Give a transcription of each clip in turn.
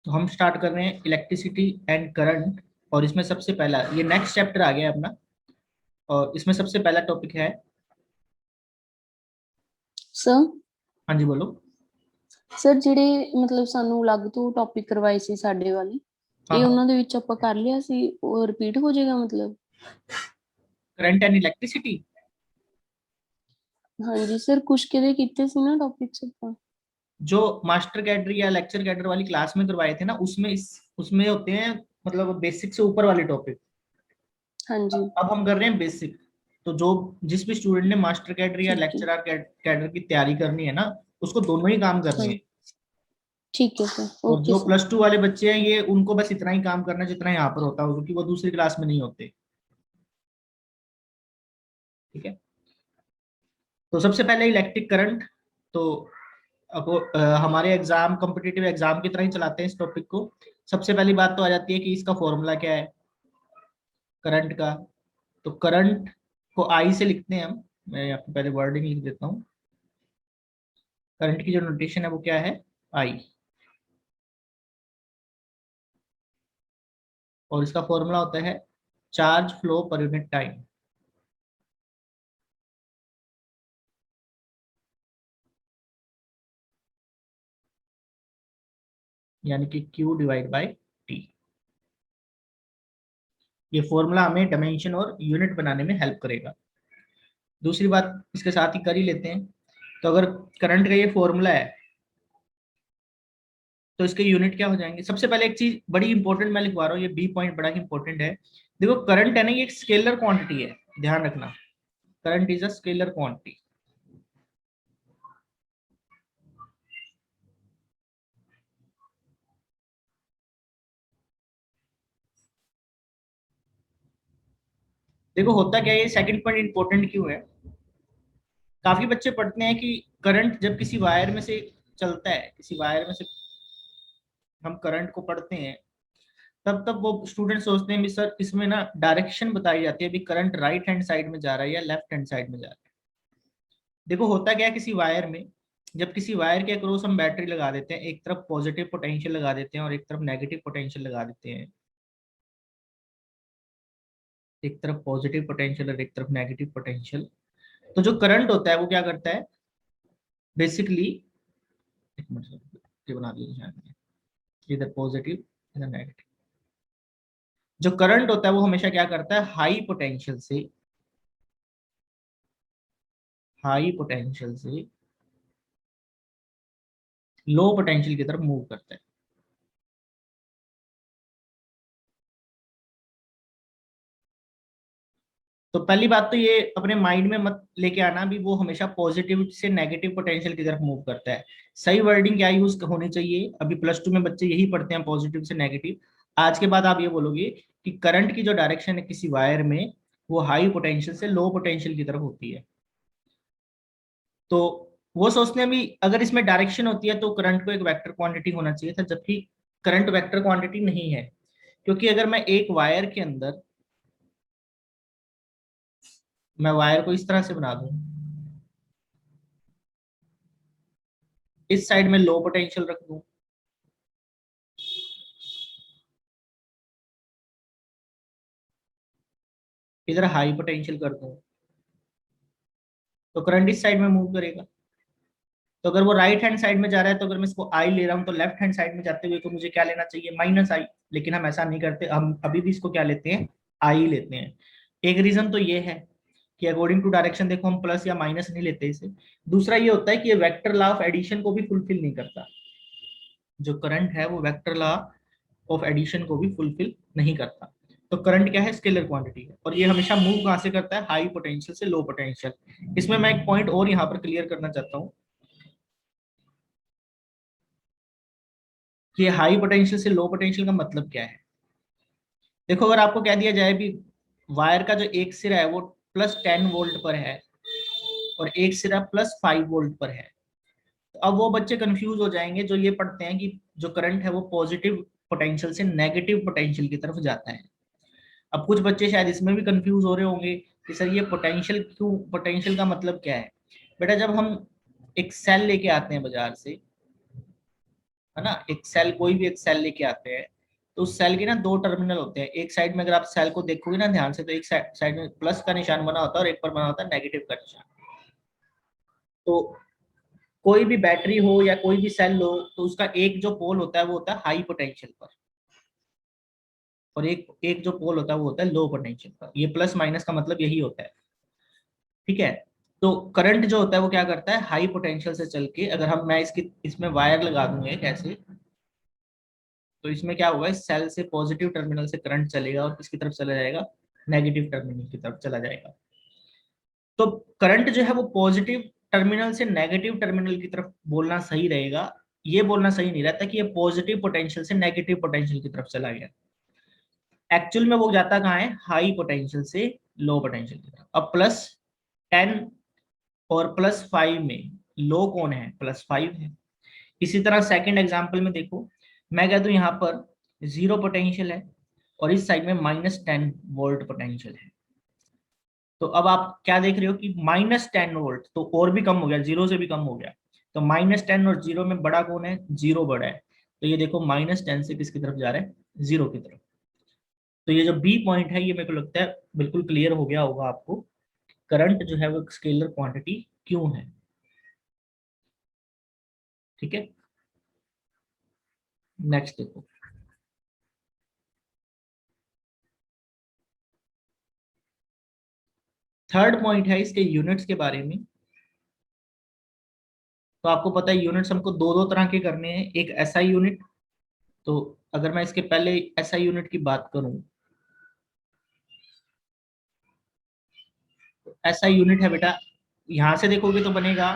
तो हम स्टार्ट कर रहे हैं इलेक्ट्रिसिटी एंड करंट। और इसमें सबसे पहला ये नेक्स्ट चैप्टर आ गया है अपना। और इसमें सबसे पहला टॉपिक है। सर हाँ जी बोलो। ਸਰ ਜਿਹੜੇ ਮਤਲਬ ਸਾਨੂੰ ਅਲੱਗ ਤੋਂ ਟੌਪਿਕ ਕਰਵਾਏ ਸੀ ਸਾਡੇ ਵਾਲੇ, हाँ ਇਹ हाँ। ਉਹਨਾਂ ਦੇ ਵਿੱਚ ਆਪਾਂ ਕਰ ਲਿਆ ਸੀ, ਉਹ ਰਿਪੀਟ ਹੋ ਜਾਏਗਾ ਮਤਲਬ? Current and electricity. ਹਾਂਜੀ ਸਰ, ਕੁਛ ਕਿਹਦੇ ਕੀਤੇ ਸੀ ना टॉपिक्स ਆਪਾਂ। जो मास्टर कैडर या लेक्चर कैडर वाली क्लास में करवाए थे ना, उसमें होते हैं मतलब बेसिक से ऊपर वाले टॉपिक। ਹਾਂਜੀ अब हम कर रहे हैं बेसिक। तो जो जिस भी स्टूडेंट ने मास्टर कैडर या ठीक है। लेक्चरर कैडर की तैयारी करनी है ना, उसको दोनों ही काम करने हाँ हैं। ठीक है सर, और ओके जो सर। +2 वाले बच्चे हैं ये उनको बस इतना ही काम करना है जितना यहाँ पर होता है, क्योंकि वो दूसरी क्लास में नहीं होते। ठीक है। तो सबसे पहले इलेक्ट्रिक करंट। तो अब हमारे एग्जाम कॉम्पिटिटिव एग्जाम की तरह ही चलाते हैं इस टॉपिक को। सबसे पहली बात तो आ जाती है कि इसका फॉर्मूला क्या है करंट का। तो करंट को आई से लिखते हैं हम। मैं आपको पहले वर्डिंग लिख देता हूँ। करंट की जो नोटेशन है वो क्या है, आई। और इसका फॉर्मूला होता है charge flow per unit time, यानी कि Q डिवाइड बाय टी। ये फॉर्मूला हमें डायमेंशन और यूनिट बनाने में हेल्प करेगा। दूसरी बात इसके साथ ही कर ही लेते हैं। तो अगर करंट का ये फॉर्मूला है तो इसके यूनिट क्या हो जाएंगे। सबसे पहले एक चीज बड़ी इंपॉर्टेंट मैं लिखवा रहा हूँ, ये बी पॉइंट बड़ा ही इंपॉर्टेंट है। देखो करंट है ना, ये एक स्केलर क्वांटिटी है, ध्यान रखना। Current is a scalar quantity. देखो होता क्या है, ये सेकंड पॉइंट इंपॉर्टेंट क्यों है। काफी बच्चे पढ़ते हैं कि करंट जब किसी वायर में से चलता है, किसी वायर में से हम करंट को पढ़ते हैं, तब तब वो स्टूडेंट सोचते हैं भी सर इसमें ना डायरेक्शन बताई जाती है, भी करंट राइट हैंड साइड में जा रहा है या लेफ्ट हैंड साइड में जा रहा है। देखो होता क्या है, किसी वायर में जब किसी वायर के अक्रॉस हम बैटरी लगा देते हैं, एक तरफ पॉजिटिव पोटेंशियल लगा देते हैं और एक तरफ नेगेटिव पोटेंशियल लगा देते हैं, एक तरफ पॉजिटिव पोटेंशियल और एक तरफ नेगेटिव पोटेंशियल। तो जो करंट होता है वो क्या करता है बेसिकली, एक मिनट ये बना दीजिए, इधर पॉजिटिव इधर नेगेटिव। जो करंट होता है वो हमेशा क्या करता है, हाई पोटेंशियल से लो पोटेंशियल की तरफ मूव करता है। तो पहली बात तो ये अपने माइंड में मत लेके आना भी वो हमेशा पॉजिटिव से नेगेटिव पोटेंशियल की तरफ मूव करता है। सही वर्डिंग क्या यूज होनी चाहिए, अभी +2 में बच्चे यही पढ़ते हैं पॉजिटिव से नेगेटिव। आज के बाद आप ये बोलोगे कि करंट की जो डायरेक्शन है किसी वायर में, वो हाई पोटेंशियल से लो पोटेंशियल की तरफ होती है। तो वो सोचते हैं भी अगर इसमें डायरेक्शन होती है तो करंट को एक वेक्टर क्वांटिटी होना चाहिए था, जबकि करंट वेक्टर क्वांटिटी नहीं है। क्योंकि अगर मैं एक वायर के अंदर, मैं वायर को इस तरह से बना दूं, इस साइड में लो पोटेंशियल रख दूं, इधर हाई पोटेंशियल कर दूं, तो करंट इस साइड में मूव करेगा। तो अगर वो राइट हैंड साइड में जा रहा है, तो अगर मैं इसको आई ले रहा हूं तो लेफ्ट हैंड साइड में जाते हुए तो मुझे क्या लेना चाहिए, -I। लेकिन हम ऐसा नहीं करते, हम अभी भी इसको क्या लेते हैं, आई लेते हैं। एक रीजन तो ये है कि अकॉर्डिंग टू डायरेक्शन देखो हम प्लस या माइनस नहीं लेते इसे। दूसरा ये होता है कि ये वेक्टर लॉ ऑफ एडिशन को भी फुलफिल नहीं करता। जो करंट है वो वेक्टर लॉ ऑफ एडिशन को भी फुलफिल नहीं करता। तो करंट क्या है, स्केलर क्वांटिटी है, और ये हमेशा मूव कहां से करता है, हाई पोटेंशियल से लो पोटेंशियल। इसमें मैं एक पॉइंट और यहाँ पर क्लियर करना चाहता हूँ कि हाई पोटेंशियल से लो पोटेंशियल का मतलब क्या है। देखो अगर आपको कह दिया जाए भी वायर का जो एक सिरा है वो +10 वोल्ट पर है और एक सिरा +5 वोल्ट पर है, तो अब वो बच्चे कंफ्यूज हो जाएंगे जो ये पढ़ते हैं कि जो करंट है वो पॉजिटिव पोटेंशियल से नेगेटिव पोटेंशियल की तरफ जाता है। अब कुछ बच्चे शायद इसमें भी कंफ्यूज हो रहे होंगे कि सर ये पोटेंशियल क्यों, पोटेंशियल का मतलब क्या है। बेटा जब हम एक सेल लेके आते हैं बाजार से, है ना, एक सेल, कोई भी एक सेल लेके आते हैं, तो उस सेल के ना दो टर्मिनल होते हैं। एक साइड में अगर आप सेल को देखोगे ना ध्यान से, तो एक साइड में प्लस का निशान बना होता है और एक पर बना होता है नेगेटिव का निशान। तो कोई भी बैटरी हो या कोई भी सेल हो, तो उसका एक जो पोल होता है वो होता है हाई पोटेंशियल पर, और एक एक जो पोल होता है वो होता है लो पोटेंशियल पर। ये प्लस माइनस का मतलब यही होता है, ठीक है। तो करंट जो होता है वो क्या करता है, हाई पोटेंशियल से चल के, अगर मैं इसमें वायर लगा दूंगा एक ऐसे, तो इसमें क्या होगा, इस सेल से पॉजिटिव टर्मिनल से करंट चलेगा और किसकी तरफ चला जाएगा, नेगेटिव टर्मिनल की तरफ चला जाएगा। तो करंट जो है वो पॉजिटिव टर्मिनल से नेगेटिव टर्मिनल की तरफ बोलना सही रहेगा। ये बोलना सही नहीं रहता कि ये पॉजिटिव पोटेंशियल से नेगेटिव पोटेंशियल की तरफ चला गया। एक्चुअल में वो जाता कहाँ है, हाई पोटेंशियल से लो पोटेंशियल की तरफ। अब +10 और +5 में लो कौन है, +5 है। इसी तरह सेकंड एग्जांपल में देखो, मैं कह दूं यहाँ पर 0 पोटेंशियल है और इस साइड में -10 वोल्ट पोटेंशियल है। तो अब आप क्या देख रहे हो कि -10 वोल्ट तो और भी कम हो गया, 0 से भी कम हो गया। तो -10 और 0 में बड़ा कौन है, 0 बड़ा है। तो ये देखो -10 से किसकी तरफ जा रहा है, 0 की तरफ। तो ये जो बी पॉइंट है, ये मेरे को लगता है बिल्कुल क्लियर हो गया होगा आपको, करंट जो है वो स्केलर क्वांटिटी क्यों है, ठीक है। नेक्स्ट देखो, थर्ड पॉइंट है इसके यूनिट्स के बारे में। तो आपको पता है यूनिट्स हमको दो दो तरह के करने हैं, एक एसआई यूनिट। तो अगर मैं इसके पहले एसआई यूनिट की बात करूं, तो एसआई यूनिट है बेटा, यहां से देखोगे तो बनेगा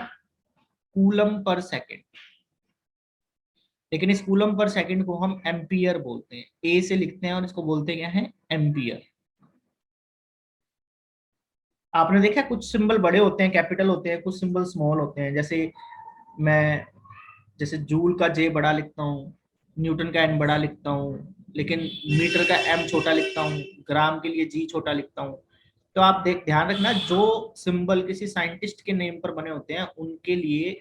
कूलम पर सेकेंड, लेकिन इस कूलम पर सेकेंड को हम एम्पियर बोलते हैं, ए से लिखते हैं और इसको बोलते क्या है, एम्पियर। आपने देखा कुछ सिंबल बड़े होते हैं, कैपिटल होते हैं, कुछ सिंबल स्मॉल होते हैं। मैं जैसे जूल का जे बड़ा लिखता हूँ, न्यूटन का एन बड़ा लिखता हूँ, लेकिन मीटर का एम छोटा लिखता हूँ, ग्राम के लिए जी छोटा लिखता हूँ। तो आप ध्यान रखना, जो सिंबल किसी साइंटिस्ट के नेम पर बने होते हैं उनके लिए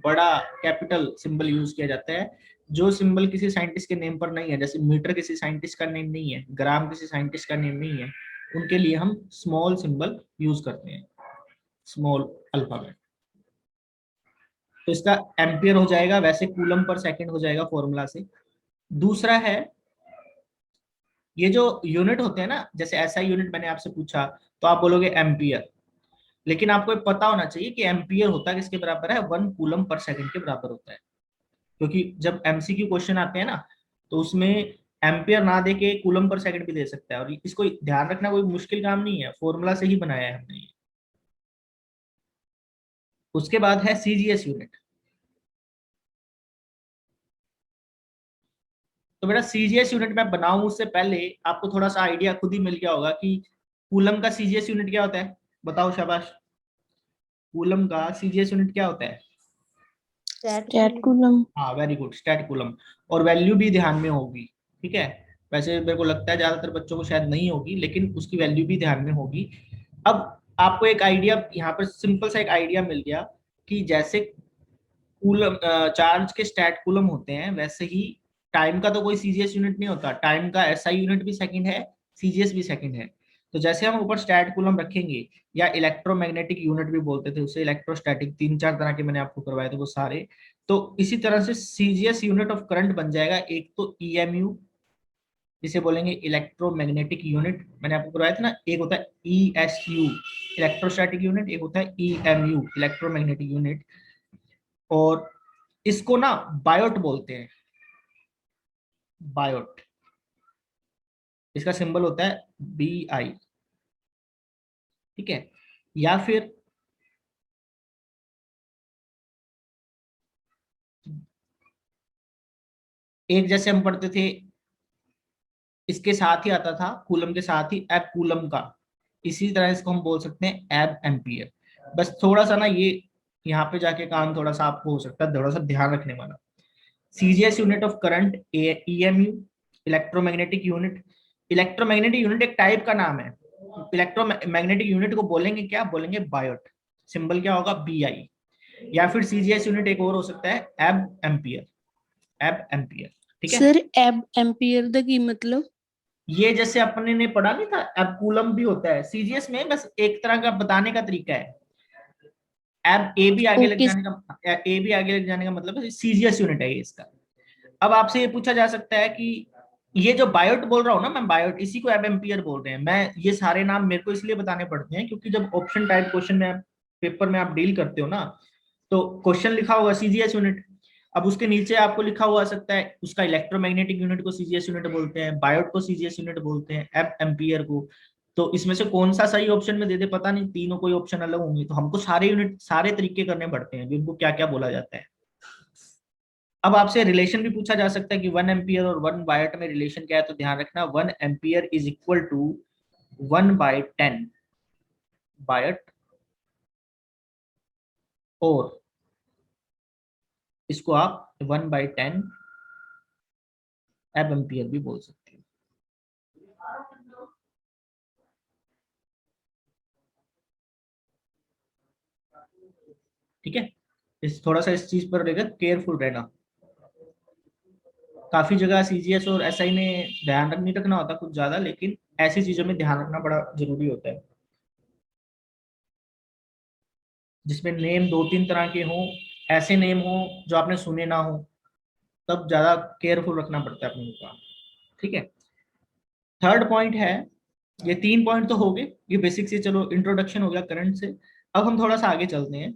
बड़ा कैपिटल सिंबल यूज किया जाता है। जो सिंबल किसी साइंटिस्ट के नेम पर नहीं है, जैसे मीटर किसी साइंटिस्ट का नेम नहीं है, ग्राम किसी साइंटिस्ट का नेम नहीं है, उनके लिए हम स्मॉल सिंबल यूज करते हैं, स्मॉल अल्फाबेट। तो इसका एम्पियर हो जाएगा, वैसे कूलम पर सेकंड हो जाएगा फॉर्मूला से। दूसरा है, ये जो यूनिट होते हैं ना, जैसे ऐसा यूनिट मैंने आपसे पूछा तो आप बोलोगे एम्पियर, लेकिन आपको ये पता होना चाहिए कि एम्पियर होता किसके बराबर है, 1 कूलम पर सेकंड के बराबर होता है। क्योंकि जब एमसीक्यू क्वेश्चन आते हैं ना, तो उसमें एम्पियर ना दे के कूलम पर सेकंड भी दे सकता है, और इसको ध्यान रखना कोई मुश्किल काम नहीं है, फॉर्मूला से ही बनाया है हमने। उसके बाद है सीजीएस यूनिट। तो बेटा सीजीएस यूनिट मैं बनाऊं उससे पहले आपको थोड़ा सा आइडिया खुद ही मिल गया होगा कि कूलम का सीजीएस यूनिट क्या होता है, बताओ शाबाश। कूलम का सीजीएस यूनिट क्या होता है, स्टैट कूलम। हाँ वेरी गुड, स्टैट कूलम। और वैल्यू भी ध्यान में होगी, ठीक है। वैसे मेरे को लगता है ज्यादातर बच्चों को शायद नहीं होगी, लेकिन उसकी वैल्यू भी ध्यान में होगी। अब आपको एक आइडिया यहाँ पर, सिंपल सा एक आइडिया मिल गया कि जैसे कूलम चार्ज के स्टैट कूलम होते हैं, वैसे ही टाइम का तो कोई सीजीएस यूनिट नहीं होता, टाइम का एसआई यूनिट भी सेकंड है, सीजीएस भी सेकंड है। तो जैसे हम ऊपर स्टैट कूलम रखेंगे, या इलेक्ट्रोमैग्नेटिक यूनिट भी बोलते थे उसे, इलेक्ट्रोस्टैटिक, 3-4 तरह के मैंने आपको करवाए थे वो सारे। तो इसी तरह से सीजीएस यूनिट ऑफ करंट बन जाएगा, एक तो ईएमयू, जिसे बोलेंगे इलेक्ट्रोमैग्नेटिक यूनिट, मैंने आपको करवाया था ना, एक होता है ईएसयू इलेक्ट्रोस्टैटिक यूनिट, एक होता है ईएमयू इलेक्ट्रोमैग्नेटिक यूनिट। और इसको ना बायोट बोलते हैं, बायोट, इसका सिंबल होता है BI, ठीक है। या फिर एक जैसे हम पढ़ते थे, इसके साथ ही आता था कूलम के साथ ही एब कूलम का, इसी तरह इसको हम बोल सकते हैं एब एम्पियर। बस थोड़ा सा ना ये यहाँ पे जाके काम थोड़ा सा आपको हो सकता है थोड़ा सा ध्यान रखने वाला। CGS unit of current EMU electromagnetic unit. Electromagnetic unit एक टाइप का नाम है, इलेक्ट्रोमैग्नेटिक यूनिट को बोलेंगे क्या, बोलेंगे बायोट, सिंबल क्या होगा BI। या फिर सीजीएस यूनिट एक और हो सकता है एब एम्पियर। एब एम्पियर। ठीक है, सर एब एम्पियर ਦਾ ਕੀ मतलब? ये जैसे अपने ने पढ़ा नहीं था, एब कूलम भी होता है सीजीएस में, बस एक तरह का बताने का तरीका है। एब ए भी आगे लग ओके जाने का, ए भी आगे लग जाने का मतलब है सीजीएस यूनिट है ये इसका। अब आपसे ये पूछा जा सकता है कि ये जो बायोट बोल रहा हूँ ना मैं, बायोट, इसी को एब एम्पियर बोल रहे हैं। मैं ये सारे नाम मेरे को इसलिए बताने पड़ते हैं क्योंकि जब ऑप्शन टाइप क्वेश्चन में पेपर में आप डील करते हो ना, तो क्वेश्चन लिखा होगा सीजीएस यूनिट, अब उसके नीचे आपको लिखा हुआ सकता है उसका इलेक्ट्रोमैग्नेटिक यूनिट को सीजीएस यूनिट बोलते हैं, बायोट को सीजीएस यूनिट बोलते हैं, एब एम्पियर को। तो इसमें से कौन सा सही ऑप्शन में दे दे पता नहीं, तीनों कोई ऑप्शन अलग होंगे, तो हमको सारे यूनिट सारे तरीके करने पड़ते हैं कि उनको क्या क्या बोला जाता है। अब आपसे रिलेशन भी पूछा जा सकता है कि 1 एम्पियर और 1 बायोट में रिलेशन क्या है, तो ध्यान रखना 1 ampere is equal to 1/10 biot, और इसको आप 1/10 एब एम्पियर भी बोल सकते हो। ठीक है, इस थोड़ा सा इस चीज पर रहेगा केयरफुल रहना। काफी जगह सीजीएस और एसआई में ध्यान नहीं रखना होता कुछ ज्यादा, लेकिन ऐसी चीजों में ध्यान रखना बड़ा जरूरी होता है, जिसमें नेम 2-3 तरह के हों, ऐसे नेम हो जो आपने सुने ना हो, तब ज्यादा केयरफुल रखना पड़ता है अपने का। ठीक है, थर्ड पॉइंट है, ये 3 पॉइंट तो हो गए, ये बेसिक से चलो इंट्रोडक्शन हो गया करंट से। अब हम थोड़ा सा आगे चलते हैं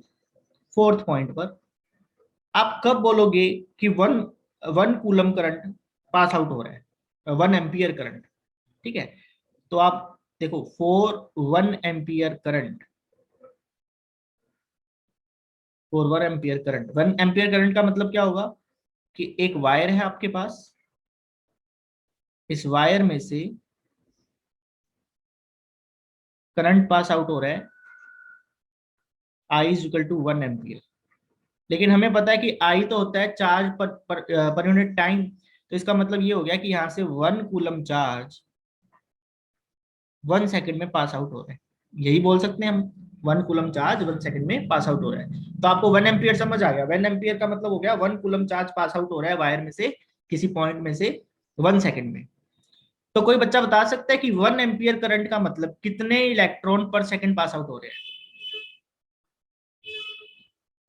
फोर्थ पॉइंट पर। आप कब बोलोगे कि one one coulomb current pass out हो रहा है, 1 एम्पियर करंट? ठीक है, तो आप देखो, फॉर 1 एम्पियर करंट का मतलब क्या होगा कि एक वायर है आपके पास, इस वायर में से करंट पास आउट हो रहा है, आई इज इक्वल टू 1 एम्पियर। लेकिन हमें पता है कि आई तो होता है चार्ज पर यूनिट टाइम, तो इसका मतलब ये हो गया कि यहाँ से 1 कूलम चार्ज 1 सेकंड में पास आउट हो रहा है, यही बोल सकते हैं हम, 1 कूलम चार्ज 1 सेकंड में पास आउट हो रहा है। तो आपको 1 एम्पियर समझ आ गया, 1 एम्पियर का मतलब हो गया 1 कूलम चार्ज पास आउट हो रहा है वायर में से किसी पॉइंट में से 1 सेकंड में। तो कोई बच्चा बता सकता है कि 1 एम्पियर करंट का मतलब कितने इलेक्ट्रॉन पर सेकंड पास आउट हो रहे हैं?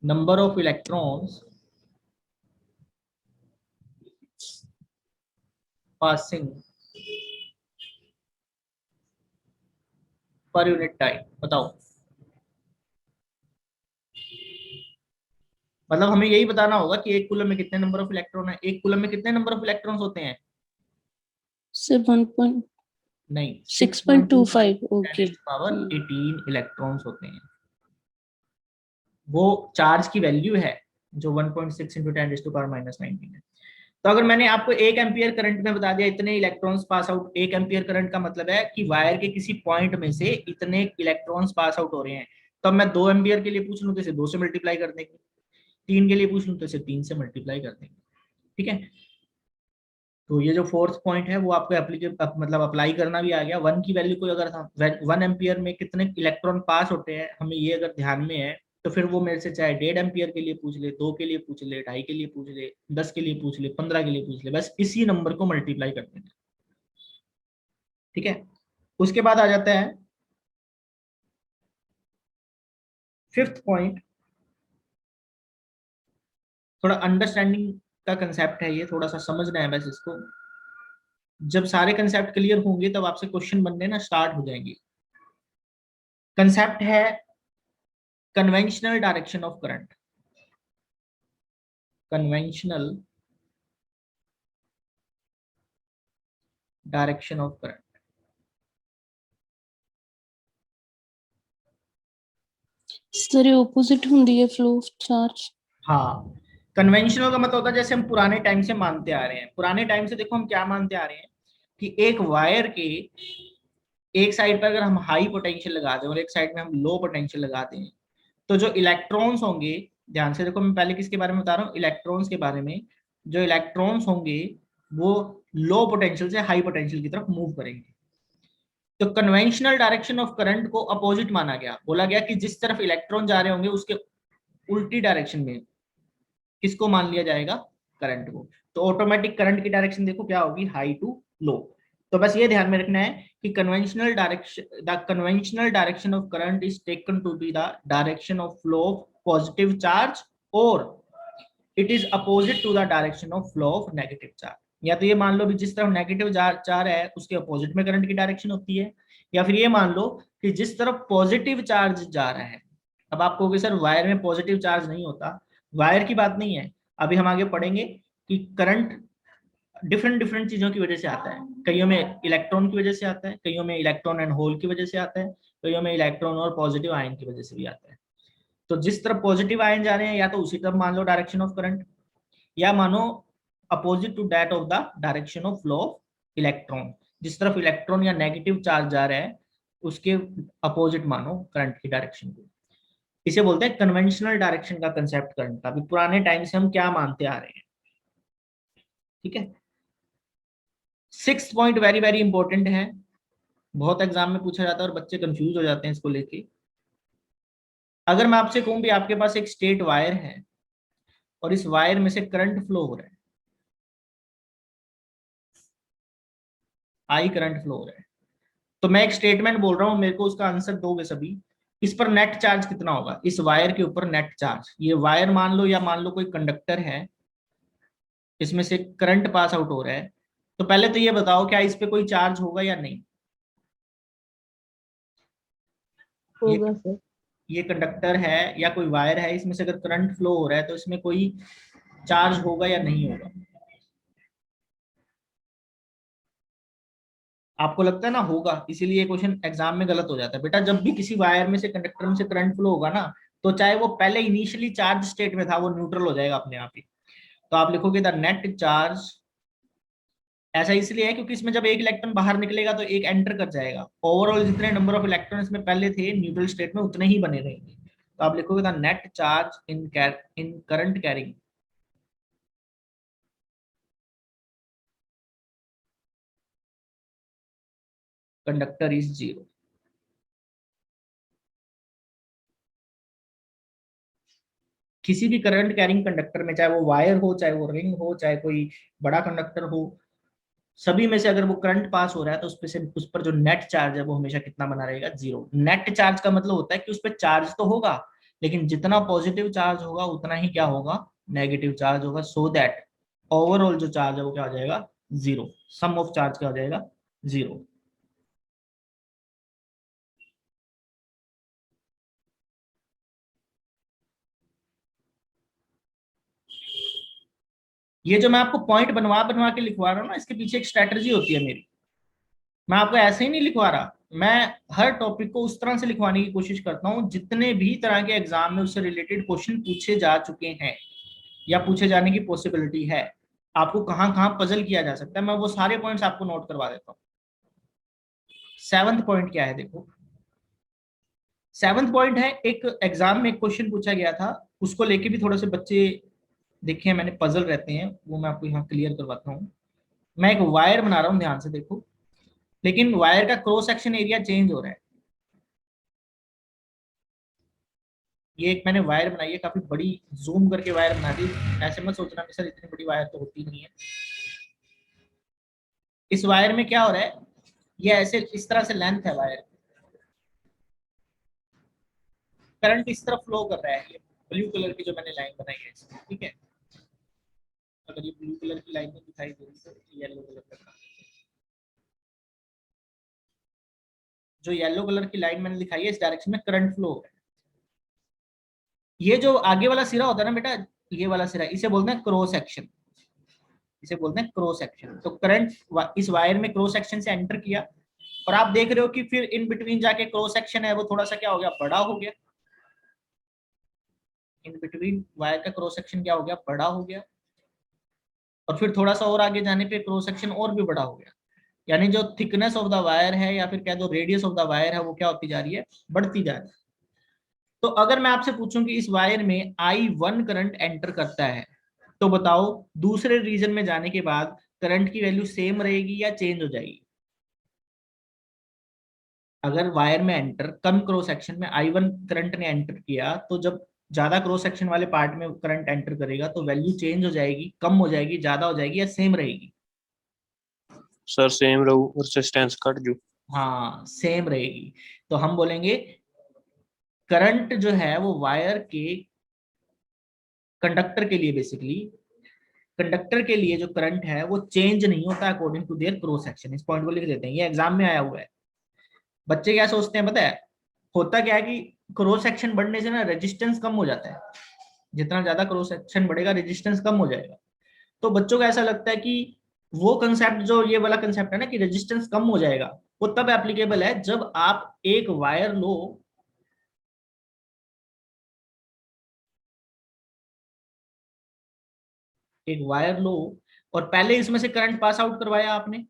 Number of electrons passing per unit time, बताओ। मतलब हमें यही बताना होगा कि 1 कूलम में कितने नंबर ऑफ इलेक्ट्रॉन है, 1 कूलम में कितने नंबर ऑफ इलेक्ट्रॉन्स होते हैं? सर 1.6.25 नहीं, 6.2 ओके। 10⁻18 इलेक्ट्रॉन्स होते हैं। वो चार्ज की वैल्यू है जो 1.6 इंटू 10⁻⁻19 है। तो अगर मैंने आपको 1 एम्पियर करंट में बता दिया इतने electrons pass out, 1 ampere current का मतलब है कि वायर के किसी पॉइंट में से इतने इलेक्ट्रॉन्स पास आउट हो रहे हैं। तो अब मैं 2 एम्पियर के लिए पूछ लूँ तो इसे 2 से मल्टीप्लाई कर देंगे, 3 के लिए पूछ लूँ तो इसे 3 से मल्टीप्लाई कर देंगे। ठीक है, तो ये जो फोर्थ पॉइंट है वो आपको मतलब अप्लाई करना भी आ गया। 1 की वैल्यू को अगर हम 1 एम्पियर में कितने इलेक्ट्रॉन पास होते हैं हमें ये अगर ध्यान में है, तो फिर वो मेरे से चाहे 1.5 एम्पियर के लिए पूछ ले, 2 के लिए पूछ ले, 2.5 के लिए पूछ ले, 10 के लिए पूछ ले, 15 के लिए पूछ ले, बस इसी नंबर को मल्टीप्लाई कर देंगे। ठीक है, उसके बाद आ जाता है फिफ्थ पॉइंट, थोड़ा अंडरस्टैंडिंग का कंसेप्ट है ये, थोड़ा सा समझना है बस इसको। जब सारे कंसेप्ट क्लियर होंगे तब आपसे क्वेश्चन बनने ना स्टार्ट हो जाएंगे। कंसेप्ट है conventional direction of current. Conventional direction of current, sir ये ऑपोजिट ਹੁੰਦੀ ਹੈ फ्लो ऑफ चार्ज? हाँ, कन्वेंशनल का मतलब होता है जैसे हम पुराने टाइम से मानते आ रहे हैं। पुराने टाइम से देखो हम क्या मानते आ रहे हैं कि एक वायर के एक साइड पर अगर हम हाई पोटेंशियल लगा दें और एक साइड में हम लो पोटेंशियल लगा दें, तो जो इलेक्ट्रॉन्स होंगे, ध्यान से देखो मैं पहले किसके बारे में बता रहा हूँ, इलेक्ट्रॉन्स के बारे में, जो इलेक्ट्रॉन्स होंगे वो लो पोटेंशियल से हाई पोटेंशियल की तरफ मूव करेंगे। तो कन्वेंशनल डायरेक्शन ऑफ करंट को अपोजिट माना गया, बोला गया कि जिस तरफ इलेक्ट्रॉन जा रहे होंगे उसके उल्टी डायरेक्शन में किसको मान लिया जाएगा, करंट को। तो ऑटोमेटिक करंट की डायरेक्शन देखो क्या होगी, हाई टू लो। तो बस ये ध्यान में रखना है कि conventional direction of current is taken to be the direction of flow of positive charge, और it is opposite to the direction of flow of negative charge. या तो ये मान लो भी जिस तरफ नेगेटिव चार्ज है उसके अपोजिट में करंट की डायरेक्शन होती है, या फिर ये मान लो कि जिस तरफ पॉजिटिव चार्ज जा रहा है। अब आप कहोगे सर वायर में पॉजिटिव चार्ज नहीं होता, वायर की बात नहीं है, अभी हम आगे पढ़ेंगे कि करंट डिफरेंट डिफरेंट चीजों की वजह से आता है। कईयों में इलेक्ट्रॉन की वजह से आता है, कईयों में इलेक्ट्रॉन एंड होल की वजह से आता है, कईयों में इलेक्ट्रॉन और पॉजिटिव आयन की वजह से भी आता है। तो जिस तरफ पॉजिटिव आयन जा रहे हैं या तो उसी तरफ मान लो डायरेक्शन ऑफ करंट, या मानो opposite to that of the direction of flow of electron, जिस तरफ इलेक्ट्रॉन या नेगेटिव चार्ज जा रहा है उसके अपोजिट मानो करंट की डायरेक्शन को। इसे बोलते हैं कन्वेंशनल डायरेक्शन का कंसेप्ट करंट का। अभी पुराने टाइम से हम क्या मानते आ रहे हैं, ठीक है। 6th point very very important है, बहुत एग्जाम में पूछा जाता है और बच्चे कंफ्यूज हो जाते हैं इसको लेके। अगर मैं आपसे कहूं भी आपके पास एक स्ट्रेट वायर है और इस वायर में से करंट फ्लो हो रहा है, आई करंट फ्लो हो रहा है, तो मैं एक स्टेटमेंट बोल रहा हूं, मेरे को उसका आंसर दोगे सभी। इस पर नेट चार्ज कितना होगा, इस वायर के ऊपर नेट चार्ज। ये वायर मान लो या मान लो कोई कंडक्टर है, इसमें से करंट पास आउट हो रहा है, तो पहले तो ये बताओ क्या इस पे कोई चार्ज होगा या नहीं। होगा सर। ये कंडक्टर है या कोई वायर है, इसमें से अगर करंट फ्लो हो रहा है तो इसमें कोई चार्ज होगा या नहीं होगा। आपको लगता है ना होगा, इसीलिए क्वेश्चन एग्जाम में गलत हो जाता है बेटा। जब भी किसी वायर में से कंडक्टर में से करंट फ्लो होगा ना, तो चाहे वो पहले इनिशियली चार्ज स्टेट में था वो न्यूट्रल हो जाएगा अपने आप ही। तो आप लिखोगे द नेट चार्ज, ऐसा इसलिए है क्योंकि इसमें जब एक इलेक्ट्रॉन बाहर निकलेगा तो एक एंटर कर जाएगा, ओवरऑल जितने नंबर ऑफ इलेक्ट्रॉन इसमें पहले थे न्यूट्रल स्टेट में उतने ही बने रहेंगे। तो आप लिखोगे the net charge in current carrying conductor is 0। किसी भी करंट कैरिंग कंडक्टर में, चाहे वो वायर हो, चाहे वो रिंग हो, चाहे कोई बड़ा कंडक्टर हो, सभी में से अगर वो करंट पास हो रहा है तो उस पर जो नेट चार्ज है वो हमेशा कितना बना रहेगा, 0। नेट चार्ज का मतलब होता है कि उस पर चार्ज तो होगा, लेकिन जितना पॉजिटिव चार्ज होगा उतना ही क्या होगा, नेगेटिव चार्ज होगा। सो दैट ओवरऑल जो चार्ज है वो क्या हो जाएगा, 0। सम ऑफ चार्ज क्या हो जाएगा, 0। ये जो मैं आपको पॉइंट बनवा बनवा के लिखवा रहा हूँ ना, इसके पीछे एक स्ट्रेटजी होती है मेरी। मैं आपको ऐसे ही नहीं लिखवा रहा, मैं हर टॉपिक को उस तरह से लिखवाने की कोशिश करता हूँ जितने भी तरह के एग्जाम में उससे रिलेटेड क्वेश्चन पूछे जा चुके हैं या पूछे जाने की पॉसिबिलिटी है, आपको कहाँ कहाँ पजल किया जा सकता है, मैं वो सारे पॉइंट्स आपको नोट करवा देता हूँ। 7th पॉइंट क्या है देखो, 7th पॉइंट है, एक एग्जाम में एक क्वेश्चन पूछा गया था, उसको लेके भी थोड़े से बच्चे देखे मैंने पजल रहते हैं, वो मैं आपको यहाँ क्लियर करवाता हूँ। मैं एक वायर बना रहा हूँ, ध्यान से देखो, लेकिन वायर का क्रॉस सेक्शन एरिया चेंज हो रहा है। ये एक मैंने वायर बनाई है, काफी बड़ी जूम करके वायर बना दी। ऐसे मत सोचना कि सर इतनी बड़ी वायर तो होती नहीं है। इस वायर में क्या हो रहा है, ये ऐसे इस तरह से लेंथ है वायर, करंट इस तरफ फ्लो कर रहा है। ये ब्लू कलर की जो मैंने लाइन बनाई है इसमें, ठीक है। अगर ये ब्लू कलर की लाइन में दिखाई दे रही तो येलो कलर का, जो येलो कलर की लाइन मैंने दिखाई है इस डायरेक्शन में करंट फ्लो हो रहा है। ये जो आगे वाला सिरा होता है ना बेटा, ये वाला सिरा, इसे बोलते हैं क्रॉस सेक्शन, इसे बोलते हैं क्रॉस सेक्शन। तो करंट इस वायर में क्रॉस सेक्शन से एंटर किया, और आप देख रहे हो कि फिर इन बिटवीन जाके क्रॉस सेक्शन है वो थोड़ा सा क्या हो गया, बड़ा हो गया। इन बिटवीन वायर का क्रॉस सेक्शन क्या हो गया, बड़ा हो गया। और फिर थोड़ा सा और आगे जाने पे क्रॉस सेक्शन और भी बड़ा हो गया। यानी जो थिकनेस ऑफ द वायर है या फिर कह दो रेडियस ऑफ द वायर है वो क्या होती जा रही है, बढ़ती जा रही है। तो अगर मैं आपसे पूछूं कि इस वायर में I1 करंट एंटर करता है, तो बताओ दूसरे रीजन में जाने के बाद करंट की वैल्यू सेम रहेगी या चेंज हो जाएगी। अगर वायर में एंटर कम क्रॉस सेक्शन में I1 करंट ने एंटर किया, तो जब ज्यादा क्रॉस सेक्शन वाले पार्ट में करंट एंटर करेगा तो वैल्यू चेंज हो जाएगी, कम हो जाएगी, ज्यादा हो जाएगी या सेम रहेगी? सर सेम रहू, रेजिस्टेंस कट जू। हाँ सेम रहेगी। तो हम बोलेंगे करंट जो है वो वायर के कंडक्टर के लिए, बेसिकली कंडक्टर के लिए जो करंट है वो चेंज नहीं होता according to their cross section. इस पॉइंट को लिख देते हैं, ये एग्जाम में आया हुआ है। बच्चे क्या सोचते हैं पता है, होता क्या है कि क्रॉस सेक्शन बढ़ने से ना रेजिस्टेंस कम हो जाता है, जितना ज्यादा क्रॉस सेक्शन बढ़ेगा रेजिस्टेंस कम हो जाएगा। तो बच्चों को ऐसा लगता है कि वो कंसेप्ट, जो ये वाला कंसेप्ट है ना कि रेजिस्टेंस कम हो जाएगा, वो तब एप्लीकेबल है जब आप एक वायर लो, एक वायर लो और पहले इसमें से करंट पास आउट करवाया आपने,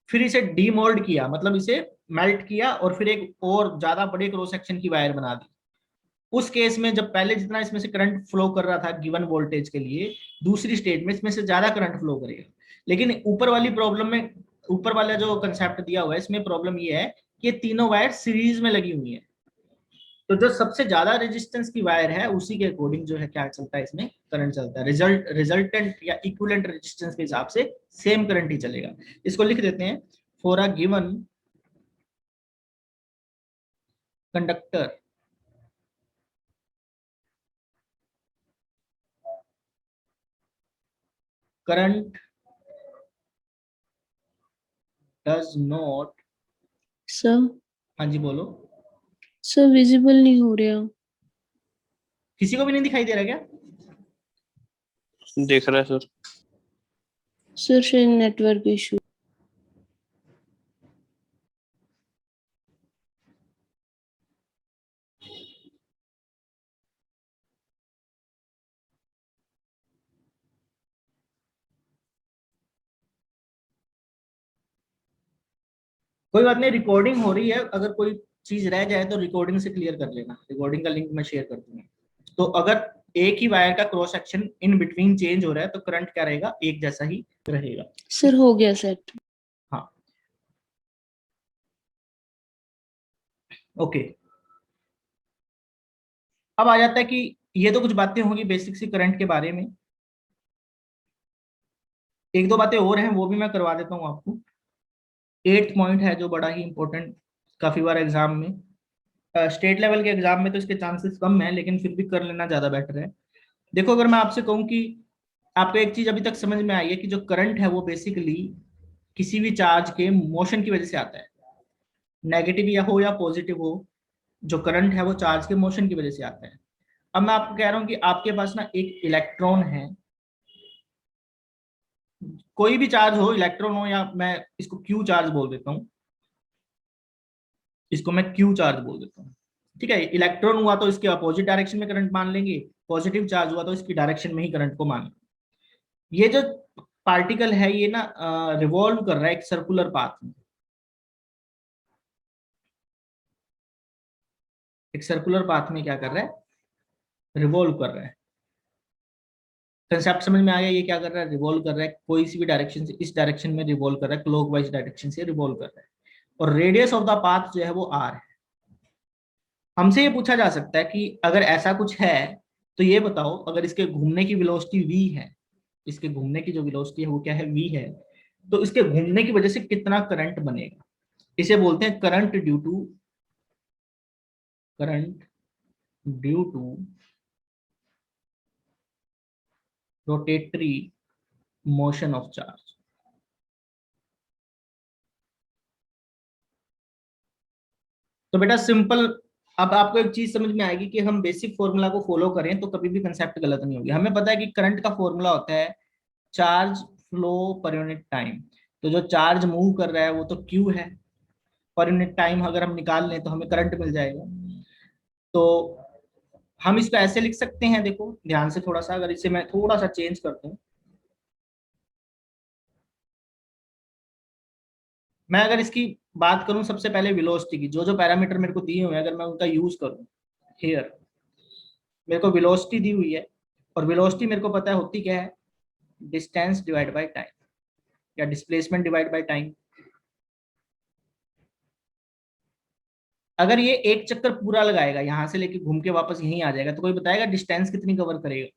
फिर इसे डीमोल्ड किया, मतलब इसे मेल्ट किया और फिर एक और ज्यादा बड़े क्रॉस सेक्शन की वायर बना दी। उस केस में जब पहले जितना इसमें से करंट फ्लो कर रहा था गिवन वोल्टेज के लिए, दूसरी स्टेज में इसमें से ज्यादा करंट फ्लो करेगा। लेकिन ऊपर वाली प्रॉब्लम में, ऊपर वाला जो कंसेप्ट दिया हुआ है इसमें प्रॉब्लम ये है कि ये तीनों वायर सीरीज में लगी हुई है। तो जो सबसे ज्यादा रेजिस्टेंस की वायर है उसी के अकॉर्डिंग जो है क्या चलता है, इसमें करंट चलता है। रिजल्टेंट या इक्विवेलेंट रेजिस्टेंस के हिसाब से सेम करंट ही चलेगा। इसको लिख देते हैं, for a given conductor current does not. Sir हाँ जी बोलो। सर विजिबल नहीं हो रहा। किसी को भी नहीं दिखाई दे रहा क्या? देख रहा है सर। सर शायद नेटवर्क इशू। कोई बात नहीं, रिकॉर्डिंग हो रही है, अगर कोई चीज रह जाए तो रिकॉर्डिंग से क्लियर कर लेना, रिकॉर्डिंग का लिंक मैं शेयर कर दूंगा। तो अगर एक ही वायर का cross section in between change हो रहा है तो करंट क्या रहेगा, एक जैसा ही रहेगा। सर हो गया सेट। हाँ ओके। अब आ जाता है कि ये तो कुछ बातें होंगी बेसिक सी करंट के बारे में, एक दो बातें और हैं वो भी मैं करवा देता हूँ आपको। 8th पॉइंट है जो बड़ा ही इंपॉर्टेंट, काफी बार एग्जाम में, स्टेट लेवल के एग्जाम में तो इसके चांसेस कम है लेकिन फिर भी कर लेना ज्यादा बेटर है। देखो अगर मैं आपसे कहूँ कि आपको एक चीज अभी तक समझ में आई है कि जो करंट है वो बेसिकली किसी भी चार्ज के मोशन की वजह से आता है, नेगेटिव या हो या पॉजिटिव हो, जो करंट है वो चार्ज के मोशन की वजह से आता है। अब मैं आपको कह रहा हूँ कि आपके पास ना एक इलेक्ट्रॉन है, कोई भी चार्ज हो, इलेक्ट्रॉन हो, या मैं इसको क्यू चार्ज बोल देता हूँ, इसको मैं क्यू चार्ज बोल देता हूँ। ठीक है, इलेक्ट्रॉन हुआ तो इसके अपोजिट डायरेक्शन में करंट मान लेंगे, पॉजिटिव चार्ज हुआ तो इसकी डायरेक्शन में ही करंट को मान लेंगे। ये जो पार्टिकल है ये ना रिवॉल्व कर रहा है एक सर्कुलर पाथ में, एक सर्कुलर पाथ में क्या कर रहा है, रिवॉल्व कर रहा है। कंसेप्ट समझ में आया, ये क्या कर रहा है, रिवॉल्व कर रहा है, कोई सी भी डायरेक्शन से, इस डायरेक्शन में रिवॉल्व कर रहा है, क्लॉकवाइज डायरेक्शन से रिवॉल्व कर रहा है, और रेडियस ऑफ द पाथ जो है वो आर है। हमसे ये पूछा जा सकता है कि अगर ऐसा कुछ है तो ये बताओ, अगर इसके घूमने की वेलोसिटी v है, इसके घूमने की जो वेलोसिटी है वो क्या है, v है, तो इसके घूमने की वजह से कितना करंट बनेगा। इसे बोलते हैं current due to rotatory motion of charge. तो बेटा सिंपल, अब आपको एक चीज समझ में आएगी कि हम बेसिक फॉर्मूला को फॉलो करें तो कभी भी कंसेप्ट गलत नहीं होगी। हमें पता है कि करंट का फॉर्मूला होता है charge flow per unit time. तो जो चार्ज मूव कर रहा है वो तो क्यू है, पर यूनिट टाइम अगर हम निकाल लें तो हमें करंट मिल जाएगा। तो हम इसको ऐसे लिख सकते हैं, देखो ध्यान से थोड़ा सा, अगर इसे मैं थोड़ा सा चेंज कर दूं, मैं अगर इसकी बात करूं सबसे पहले वेलोसिटी की, जो जो पैरामीटर मेरे को दिए हुए हैं अगर मैं उनका यूज करूं, हियर मेरे को वेलोसिटी दी हुई है, और वेलोसिटी मेरे को पता है होती क्या है, डिस्टेंस डिवाइड बाय टाइम, या डिस्प्लेसमेंट डिवाइड बाय टाइम। अगर ये एक चक्कर पूरा लगाएगा, यहाँ से लेके घूम के वापस यहीं आ जाएगा, तो कोई बताएगा डिस्टेंस कितनी कवर करेगा?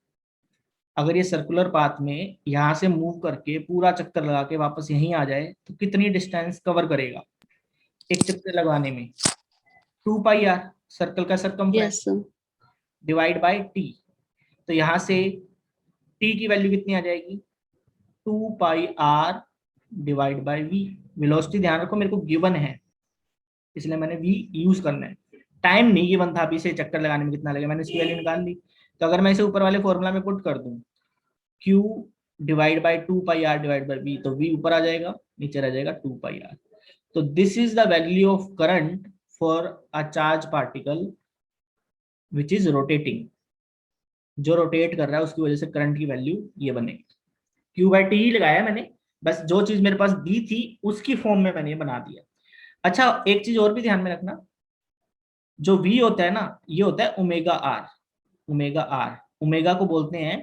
अगर ये सर्कुलर पाथ में यहाँ से मूव करके पूरा चक्कर लगा के वापस यहीं आ जाए तो कितनी डिस्टेंस कवर करेगा एक चक्कर लगाने में? 2πr, सर्कल का circumference, yes sir. Divide by T. तो यहाँ से टी की वैल्यू कितनी आ जाएगी? 2πr divide by we. Velocity ध्यान रखो मेरे को गिवन है, इसलिए मैंने वी यूज करना है। टाइम नहीं गिवन था अभी से चक्कर लगाने में कितना लगेगा, मैंने इसकी वैल्यू निकाल ली। तो अगर मैं इसे ऊपर वाले फॉर्मूला में पुट कर दूं, Q divide by 2πr divide by v, तो v ऊपर आ जाएगा, नीचे रह जाएगा 2πr। तो this is the value of current for a charge particle which is rotating. जो रोटेट कर रहा है उसकी वजह से करंट की वैल्यू ये बनेगी। Q/T ही लगाया मैंने, बस जो चीज मेरे पास दी थी उसकी फॉर्म में मैंने ये बना दिया। अच्छा, एक चीज और भी ध्यान में रखना, जो v होता है ना, ये होता है omega R. Omega R, omega को बोलते हैं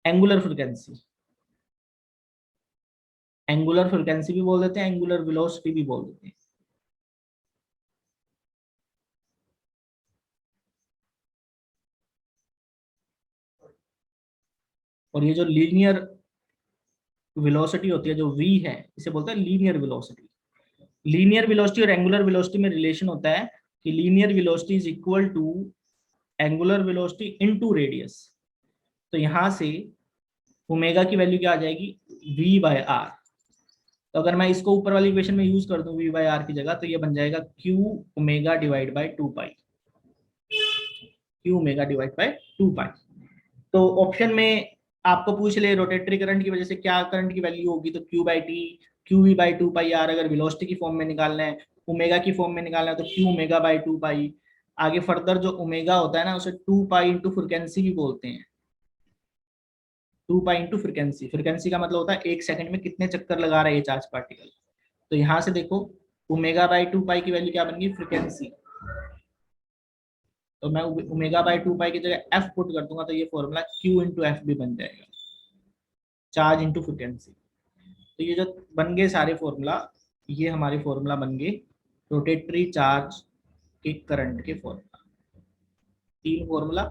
एंगुलर फ्रीक्वेंसी। एंगुलर फ्रीक्वेंसी भी बोल देते हैं, एंगुलर वेलोसिटी भी बोल देते हैं। और ये जो लीनियर वेलोसिटी होती है, जो v है, इसे बोलते हैं लीनियर वेलोसिटी। लीनियर वेलोसिटी और एंगुलर वेलोसिटी में रिलेशन होता है कि linear velocity is equal to angular velocity into radius. तो यहां से ओमेगा की वैल्यू क्या आ जाएगी? v by R. तो अगर मैं इसको ऊपर वाली इक्वेशन में यूज कर दूं v बाय आर की जगह, तो ये बन जाएगा q omega divide by 2π। q omega divide by 2π। तो ऑप्शन में आपको पूछ ले रोटेटरी करंट की वजह से क्या करंट की वैल्यू होगी, तो Q/T, QV बाई 2πr। अगर वेलोसिटी की फॉर्म में निकालना है, ओमेगा की फॉर्म में निकालना है, तो Q ओमेगा बाई 2π। आगे फर्दर जो ओमेगा होता है ना, उसे 2π इंटू फ्रिक्वेंसी भी बोलते हैं। 2π इंटू फ्रिक्वेंसी, फ्रिक्वेंसी का मतलब होता है एक सेकंड में कितने चक्कर लगा रहा है ये चार्ज पार्टिकल। तो यहाँ से देखो ओमेगा बाई 2π की वैल्यू क्या बन गई? फ्रिक्वेंसी। तो मैं ओमेगा बाई 2π की जगह f पुट कर दूंगा, तो ये फॉर्मूला Q इंटू एफ भी बन जाएगा, चार्ज इंटू फ्रिक्वेंसी। तो ये जो बन गए सारे फॉर्मूला, ये हमारे फॉर्मूला बन गए रोटेटरी चार्ज के करंट के फॉर्मूला। 3 फॉर्मूला,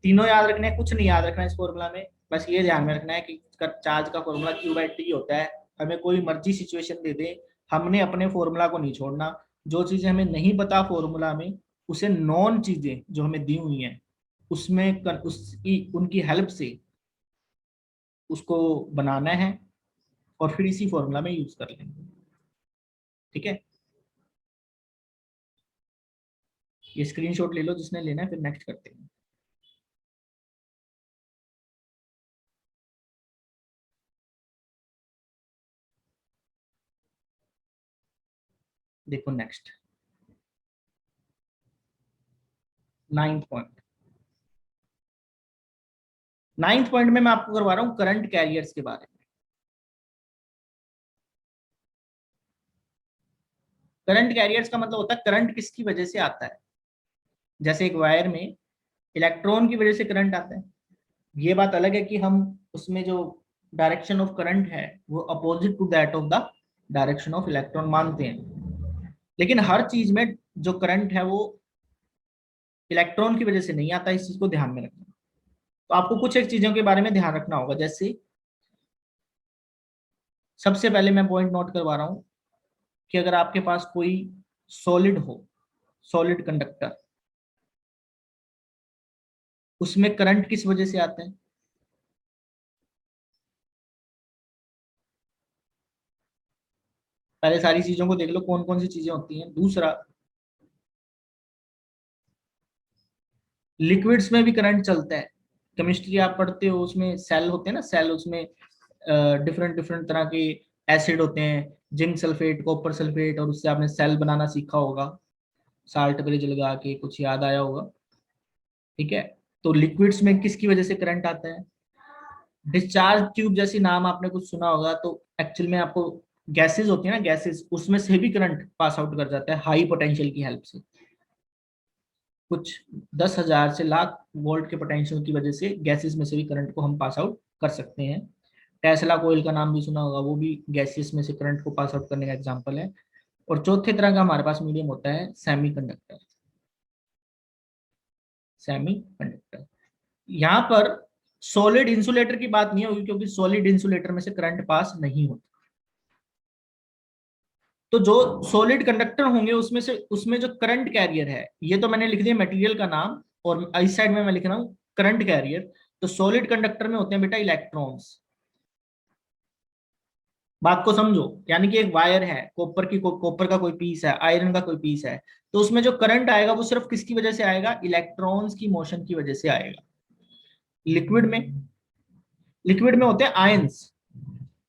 तीनों याद रखने हैं, कुछ नहीं याद रखना है इस फॉर्मूला में। बस ये ध्यान में रखना है कि चार्ज का फॉर्मूला Q/T होता है। हमें कोई मर्जी सिचुएशन दे दे, हमने अपने फॉर्मूला को नहीं छोड़ना। जो चीजें हमें नहीं पता फॉर्मूला में, उसे नॉन चीजें जो हमें दी हुई हैं उसमें उसकी उनकी हेल्प से उसको बनाना है और फिर इसी फॉर्मूला में यूज कर लेंगे। ठीक है, ये स्क्रीनशॉट ले लो जिसने लेना है, फिर नेक्स्ट करते हैं। देखो next 9th point. 9th point में मैं आपको करवा रहा हूं करंट कैरियर्स के बारे में। करंट कैरियर्स का मतलब होता है करंट किसकी वजह से आता है। जैसे एक वायर में इलेक्ट्रॉन की वजह से करंट आता है, ये बात अलग है कि हम उसमें जो डायरेक्शन ऑफ करंट है वो opposite to that of the direction of electron मानते हैं। लेकिन हर चीज में जो करंट है वो इलेक्ट्रॉन की वजह से नहीं आता, इस चीज को ध्यान में रखना। तो आपको कुछ एक चीजों के बारे में ध्यान रखना होगा। जैसे सबसे पहले मैं पॉइंट नोट करवा रहा हूं कि अगर आपके पास कोई सॉलिड हो, सॉलिड कंडक्टर, उसमें करंट किस वजह से आता है? पहले सारी चीजों को देख लो कौन कौन सी चीजें होती हैं। दूसरा, लिक्विड्स में भी करंट चलता है। केमिस्ट्री आप पढ़ते हो, उसमें सेल होते हैं ना, सेल, उसमें डिफरेंट डिफरेंट तरह के एसिड होते हैं, जिंक सल्फेट, कॉपर सल्फेट, और उससे आपने सेल बनाना सीखा होगा, साल्ट ब्रिज लगा के, कुछ याद आया होगा। ठीक है, तो लिक्विड्स में किसकी वजह से करंट आता है? डिस्चार्ज ट्यूब जैसी नाम आपने कुछ सुना होगा। तो एक्चुअल में आपको गैसेस होती है ना, गैसेस, उसमें से भी करंट पास आउट कर जाता है हाई पोटेंशियल की हेल्प से। कुछ 10,000 से लाख वोल्ट के पोटेंशियल की वजह से गैसेस में से भी करंट को हम पास आउट कर सकते हैं। टेस्ला कोयल का नाम भी सुना होगा, वो भी गैसेस में से करंट को पास आउट करने का एग्जांपल है। और चौथे तरह का हमारे पास मीडियम होता है सेमीकंडक्टर। सेमीकंडक्टर यहाँ पर सॉलिड इंसुलेटर की बात नहीं होगी, क्योंकि सॉलिड इंसुलेटर में से करंट पास नहीं होता। तो जो सॉलिड कंडक्टर होंगे उसमें जो करंट कैरियर है, ये तो मैंने लिख दिया मटेरियल का नाम, और इस साइड में मैं लिख रहा हूँ करंट कैरियर। तो सॉलिड कंडक्टर में होते हैं बेटा इलेक्ट्रॉन्स। बात को समझो, यानी कि एक वायर है, कॉपर का कोई पीस है, आयरन का कोई पीस है, तो उसमें जो करंट आएगा वो सिर्फ किसकी वजह से आएगा? इलेक्ट्रॉन्स की मोशन की वजह से आएगा। लिक्विड में होते हैं ions,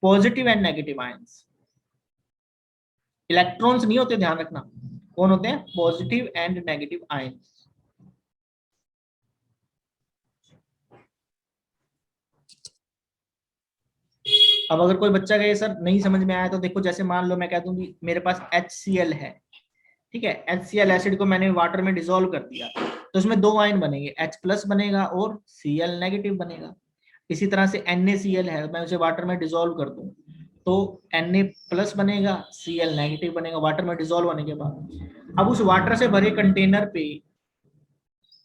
positive and negative ions. Electrons नहीं होते, ध्यान रखना। कौन होते हैं? Positive and negative ions. अब अगर कोई बच्चा कहे सर नहीं समझ में आया, तो देखो जैसे मान लो मैं कह दूं कि मेरे पास HCl है, ठीक है, HCl एसिड को मैंने वाटर में डिसॉल्व कर दिया, तो इसमें दो आयन बनेंगे, H+ बनेगा और Cl नेगेटिव बनेगा। इसी तरह से NaCl है, मैं उसे वाटर में डिसॉल्व कर दूं तो Na+ बनेगा, Cl नेगेटिव बनेगा वाटर में डिसॉल्व होने के बाद। अब उस वाटर से भरे कंटेनर पे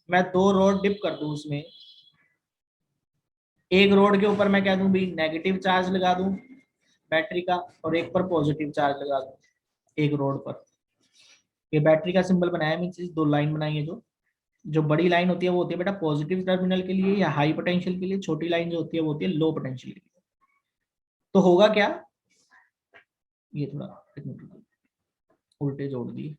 मैं दो रॉड डिप कर दूं उसमें, एक रोड के ऊपर मैं कह दूं भी नेगेटिव चार्ज लगा दूं बैटरी का, और एक पर पॉजिटिव चार्ज लगा दूं एक रोड पर। ये बैटरी का सिंबल बनाया मैंने, दो लाइन बनाई है। जो बड़ी लाइन होती है वो होती है बेटा पॉजिटिव टर्मिनल के लिए या हाई पोटेंशियल के लिए, छोटी लाइन जो होती है वो होती है लो पोटेंशियल के लिए। तो होगा क्या, ये थोड़ा उल्टे जोड़ दिए।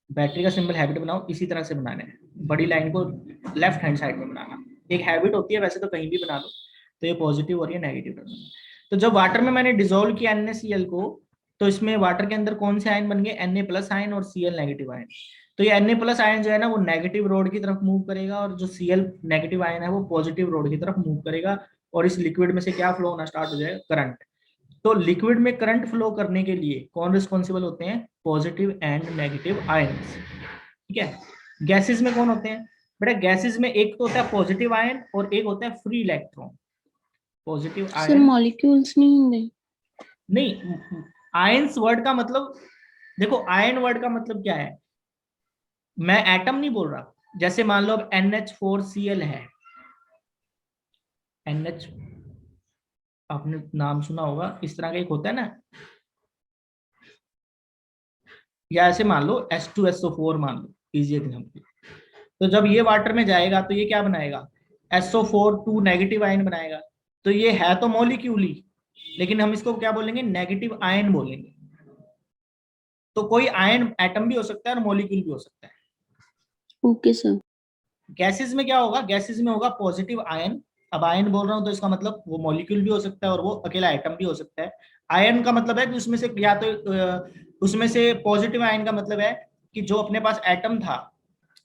बैटरी का सिंबल हैबिट बनाओ, इसी तरह से बनाना है, बड़ी लाइन को लेफ्ट हैंड साइड में बनाना। एक हैबिट होती है, वैसे तो कहीं भी बना लो। तो ये पॉजिटिव और ये नेगेटिव टर्मिनल। तो जब वाटर में मैंने डिसॉल्व किया NaCl को, तो इसमें वाटर के अंदर कौन से आयन बन गए? Na+ आयन और Cl नेगेटिव आयन। तो ये Na+ आयन जो है ना वो नेगेटिव रोड की तरफ मूव करेगा, और जो Cl नेगेटिव आयन है वो पॉजिटिव रोड की तरफ मूव करेगा, और इस लिक्विड में से क्या फ्लो होना स्टार्ट हो जाएगा? करंट। तो लिक्विड में करंट फ्लो करने के लिए कौन रिस्पॉन्सिबल होते हैं? Positive and negative ions. ठीक है। गैसेस में कौन होते हैं बेटा? गैसेस में एक तो होता है पॉजिटिव आयन और एक होता है free electron. Positive sir ion molecules नहीं होंगे? नहीं, आयंस वर्ड का मतलब देखो, आयन वर्ड का मतलब क्या है? मैं एटम नहीं बोल रहा। जैसे मान लो अब NH4Cl है, NH आपने नाम सुना होगा, इस तरह का एक होता है ना, या ऐसे मान लो H2SO4 मान लो, इजी एग्जांपल। तो जब ये वाटर में जाएगा तो ये क्या बनाएगा? SO4 2 नेगेटिव आयन बनाएगा। तो ये है तो मॉलिक्यूल ही, लेकिन हम इसको क्या बोलेंगे? नेगेटिव आयन बोलेंगे। तो कोई आयन एटम भी हो सकता है और मॉलिक्यूल भी हो सकता है। Okay sir. गैसेस में क्या होगा? गैसेस में होगा पॉजिटिव आयन। अब आयन बोल रहा हूं तो इसका मतलब वो मॉलिक्यूल भी हो सकता है और वो अकेला एटम भी हो सकता है। आयन का मतलब है कि उसमें से या तो उसमें से पॉजिटिव आयन का मतलब है कि जो अपने पास एटम था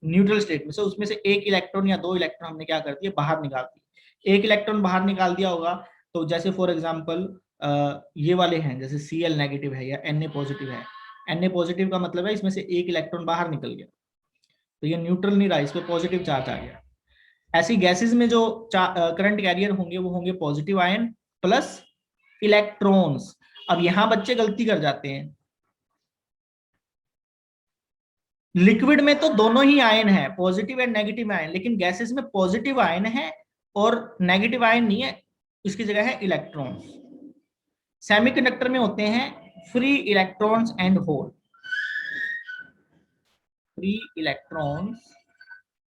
न्यूट्रल स्टेट में से, उसमें से एक इलेक्ट्रॉन या दो इलेक्ट्रॉन हमने क्या कर दिया? बाहर निकाल दिया। एक इलेक्ट्रॉन बाहर निकाल दिया होगा, तो जैसे फॉर एग्जांपल ये वाले हैं, जैसे Cl नेगेटिव है या Na पॉजिटिव है। Na पॉजिटिव का मतलब है इसमें से एक इलेक्ट्रॉन बाहर निकल गया, तो ये न्यूट्रल नहीं रहा, इस पे पॉजिटिव चार्ज आ गया। ऐसी गैसेस में जो करंट कैरियर होंगे वो होंगे पॉजिटिव आयन प्लस इलेक्ट्रॉन्स। अब यहां बच्चे गलती कर जाते हैं, लिक्विड में तो दोनों ही आयन है, पॉजिटिव एंड नेगेटिव आयन, लेकिन गैसेस में पॉजिटिव आयन है और नेगेटिव आयन नहीं है, इसकी जगह है इलेक्ट्रॉन्स। सेमीकंडक्टर में होते हैं free electrons and hole. Free electrons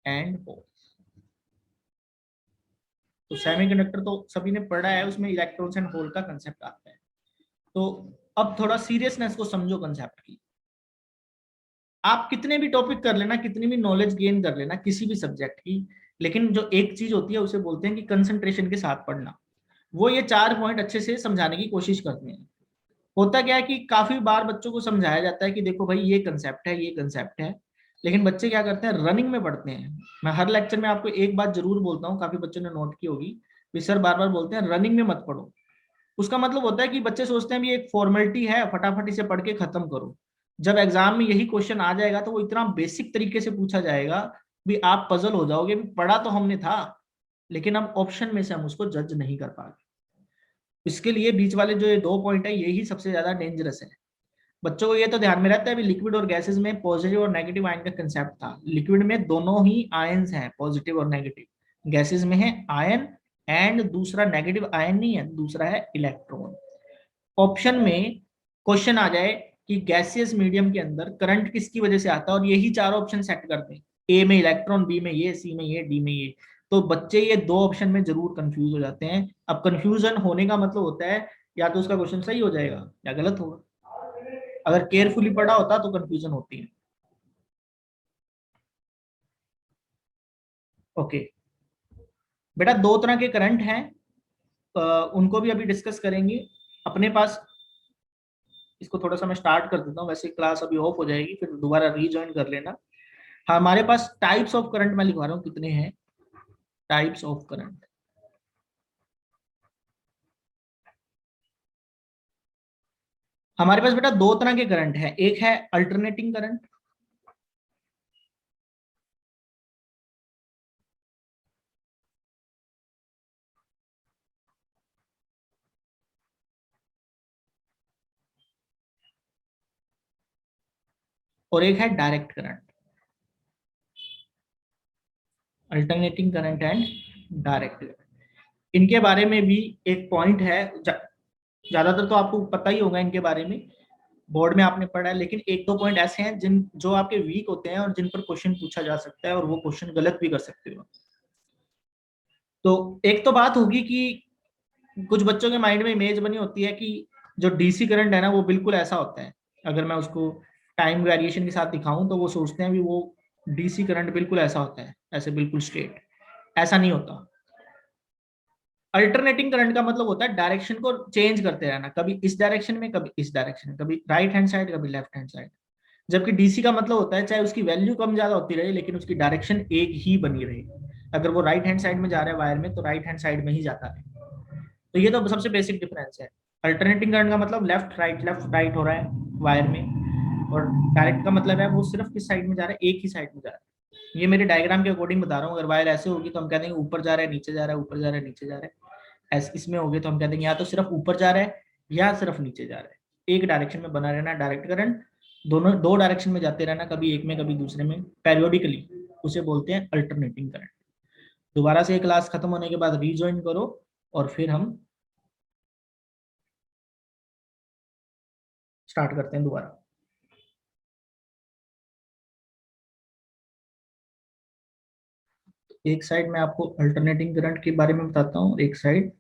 and hole. तो सेमीकंडक्टर तो सभी ने पढ़ा है, उसमें इलेक्ट्रॉन्स एंड होल का कंसेप्ट आता है। तो अब थोड़ा सीरियसनेस को समझो कंसेप्ट की। आप कितने भी टॉपिक कर लेना, कितनी भी नॉलेज गेन कर लेना किसी भी सब्जेक्ट की, लेकिन जो एक चीज होती है उसे बोलते हैं कि कंसंट्रेशन के साथ पढ़ना। वो ये 4 पॉइंट अच्छे से समझाने की कोशिश करते हैं। होता क्या है कि काफी बार बच्चों को समझाया जाता है कि देखो भाई ये कंसेप्ट है, ये कंसेप्ट है, लेकिन बच्चे क्या करते हैं? रनिंग में पढ़ते हैं। मैं हर लेक्चर में आपको एक बात जरूर बोलता हूँ, काफी बच्चों ने नोट की होगी, सर बार बार बोलते हैं रनिंग में मत पढ़ो। उसका मतलब होता है कि बच्चे सोचते हैं भी एक फॉर्मेलिटी है, फटाफट इसे पढ़ के खत्म करो। जब एग्जाम में यही क्वेश्चन आ जाएगा तो वो इतना बेसिक तरीके से पूछा जाएगा भी आप पजल हो जाओगे, भी पढ़ा तो हमने था, लेकिन अब ऑप्शन में से हम उसको जज नहीं कर पा रहे। इसके लिए बीच वाले जो ये 2 पॉइंट है यही सबसे ज्यादा डेंजरस है। बच्चों को ये तो ध्यान में रहता है, लिक्विड और गैसेस में पॉजिटिव और नेगेटिव आयन का कंसेप्ट था। लिक्विड में दोनों ही आयन्स हैं, पॉजिटिव और नेगेटिव। गैसेस में है आयन, एंड दूसरा नेगेटिव आयन नहीं है, दूसरा है इलेक्ट्रॉन। ऑप्शन में क्वेश्चन आ जाए कि गैसियस मीडियम के अंदर करंट किसकी वजह से आता है, और यही चार ऑप्शन सेट करते हैं, ए में इलेक्ट्रॉन, बी में ये, सी में ये, डी में ये, तो बच्चे ये 2 ऑप्शन में जरूर कंफ्यूज हो जाते हैं। अब कंफ्यूजन होने का मतलब होता है या तो उसका क्वेश्चन सही हो जाएगा या गलत होगा। अगर केयरफुली पढ़ा होता तो कंफ्यूजन होती है। ओके बेटा, 2 तरह के करंट हैं, उनको भी अभी डिस्कस करेंगे अपने पास। इसको थोड़ा सा मैं स्टार्ट कर देता हूँ, वैसे क्लास अभी ऑफ हो जाएगी, फिर दोबारा रीजॉइन कर लेना। हमारे पास टाइप्स ऑफ करंट मैं लिखवा रहा हूँ, कितने हैं टाइप्स ऑफ करंट। हमारे पास बेटा 2 तरह के करंट है, एक है अल्टरनेटिंग करंट, और एक है direct current. Alternating current and direct current, इनके बारे में भी एक पॉइंट है, ज्यादातर तो आपको पता ही होगा इनके बारे में, बोर्ड में आपने पढ़ा है, लेकिन 1-2 पॉइंट ऐसे हैं जिन जो आपके वीक होते हैं और जिन पर क्वेश्चन पूछा जा सकता है, और वो क्वेश्चन गलत भी कर सकते हो। तो एक तो बात होगी कि कुछ बच्चों के माइंड में इमेज बनी होती है कि जो डीसी करंट है ना वो बिल्कुल ऐसा होता है। अगर मैं उसको टाइम वेरिएशन के साथ दिखाऊं तो वो सोचते हैं भी वो डीसी करंट बिल्कुल ऐसा होता है, ऐसे बिल्कुल स्ट्रेट। ऐसा नहीं होता। अल्टरनेटिंग करंट का मतलब होता है डायरेक्शन को चेंज करते रहना, कभी इस डायरेक्शन में, कभी इस डायरेक्शन में, कभी राइट हैंड साइड, कभी लेफ्ट हैंड साइड। जबकि डीसी का मतलब होता है चाहे उसकी वैल्यू कम ज्यादा होती रहे लेकिन उसकी डायरेक्शन एक ही बनी रहे। अगर वो राइट हैंड साइड में जा रहा है वायर में तो राइट हैंड साइड में ही जाता है। तो ये तो सबसे बेसिक डिफरेंस है। अल्टरनेटिंग करंट का मतलब लेफ्ट राइट हो रहा है वायर में, और डायरेक्ट का मतलब है वो सिर्फ किस साइड में जा रहा है, एक ही साइड में जा रहा है। ये मेरे डायग्राम के अकॉर्डिंग बता रहा हूँ। अगर वायर ऐसे होगी तो हम कह देंगे ऊपर जा रहा है, नीचे जा रहा है, ऊपर जा रहा है, नीचे जा रहा है। ऐसे इसमें होगी तो हम कह देंगे या तो सिर्फ ऊपर जा रहा है या सिर्फ नीचे जा रहा है। एक डायरेक्शन में बना रहना डायरेक्ट करंट, दोनों 2 डायरेक्शन में जाते रहना, कभी एक में कभी दूसरे में, पेरियोडिकली, उसे बोलते हैं अल्टरनेटिंग करंट। दोबारा से क्लास खत्म होने के बाद रीजॉइन करो और फिर हम स्टार्ट करते हैं दोबारा। एक साइड में आपको अल्टरनेटिंग करंट के बारे में बताता हूँ, एक साइड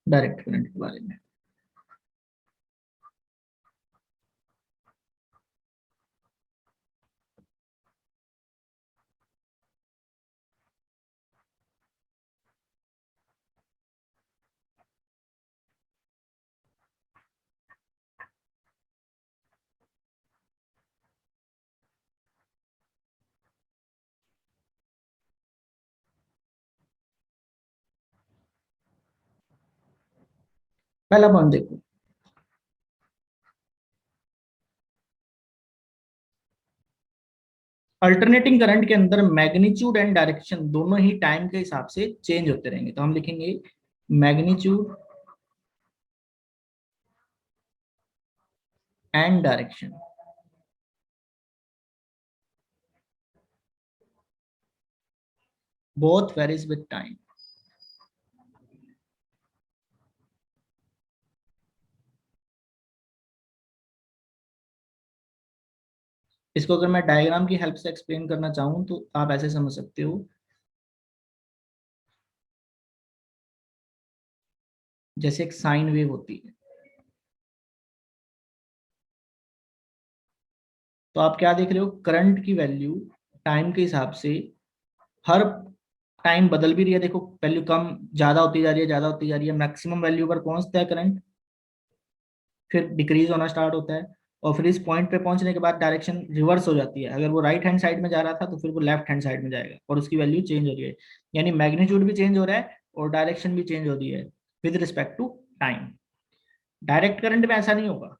डायरेक्ट करंट के बारे में। पहला पॉइंट देखो, अल्टरनेटिंग करंट के अंदर मैग्नीट्यूड एंड डायरेक्शन दोनों ही टाइम के हिसाब से चेंज होते रहेंगे। तो हम लिखेंगे magnitude and direction both varies with time। इसको अगर मैं डायग्राम की हेल्प से एक्सप्लेन करना चाहूँ तो आप ऐसे समझ सकते हो, जैसे एक साइन वेव होती है। तो आप क्या देख रहे हो, करंट की वैल्यू टाइम के हिसाब से हर टाइम बदल भी रही है। देखो वैल्यू कम ज्यादा होती जा रही है, ज्यादा होती जा रही है, मैक्सिमम वैल्यू पर पहुंचता है करंट, फिर डिक्रीज होना स्टार्ट होता है, और फिर इस पॉइंट पे पहुंचने के बाद डायरेक्शन रिवर्स हो जाती है। अगर वो राइट हैंड साइड में जा रहा था तो फिर वो लेफ्ट हैंड साइड में जाएगा और उसकी वैल्यू चेंज हो रही है। यानी मैग्नीट्यूड भी चेंज हो रहा है और डायरेक्शन भी चेंज हो रही है with respect to time. Direct current में ऐसा नहीं होगा।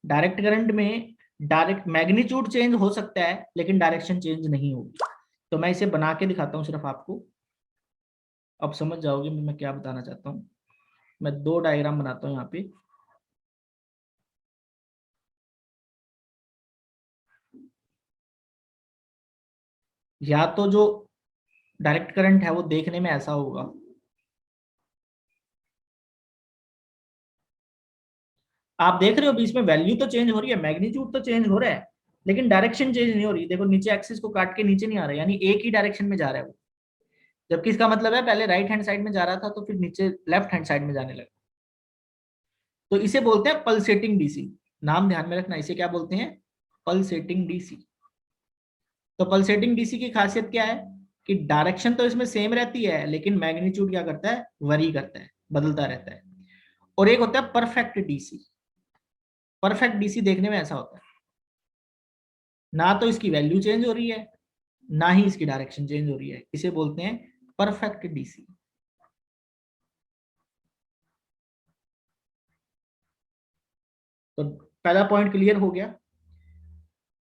डायरेक्ट करंट में डायरेक्ट मैग्नीट्यूड चेंज हो सकता है लेकिन डायरेक्शन चेंज नहीं होगी। तो मैं इसे बना के दिखाता हूँ सिर्फ आपको, अब समझ जाओगे मैं क्या बताना चाहता हूँ। मैं 2 डायग्राम बनाता हूँ यहाँ पे। या तो जो डायरेक्ट करंट है वो देखने में ऐसा होगा, आप देख रहे हो भी इसमें वैल्यू तो चेंज हो रही है, मैग्नीट्यूड तो चेंज हो रहा है, लेकिन डायरेक्शन चेंज नहीं हो रही। देखो नीचे एक्सिस को काट के नीचे नहीं आ रहा है, यानी एक ही डायरेक्शन में जा रहा है वो, जबकि इसका मतलब है पहले राइट हैंड साइड में जा रहा था तो फिर नीचे लेफ्ट हैंड साइड में जाने लगा। तो इसे बोलते हैं पल्सेटिंग डीसी। नाम ध्यान में रखना, इसे क्या बोलते हैं? Pulsating DC. तो पल्सेटिंग डीसी की खासियत क्या है कि डायरेक्शन तो इसमें सेम रहती है, लेकिन मैग्नीट्यूड क्या करता है? वरी करता है, बदलता रहता है। और एक होता है परफेक्ट डीसी। परफेक्ट डीसी देखने में ऐसा होता है, ना तो इसकी वैल्यू चेंज हो रही है, ना ही इसकी डायरेक्शन चेंज हो रही है। इसे बोलते हैं परफेक्ट डीसी। तो पहला पॉइंट क्लियर हो गया।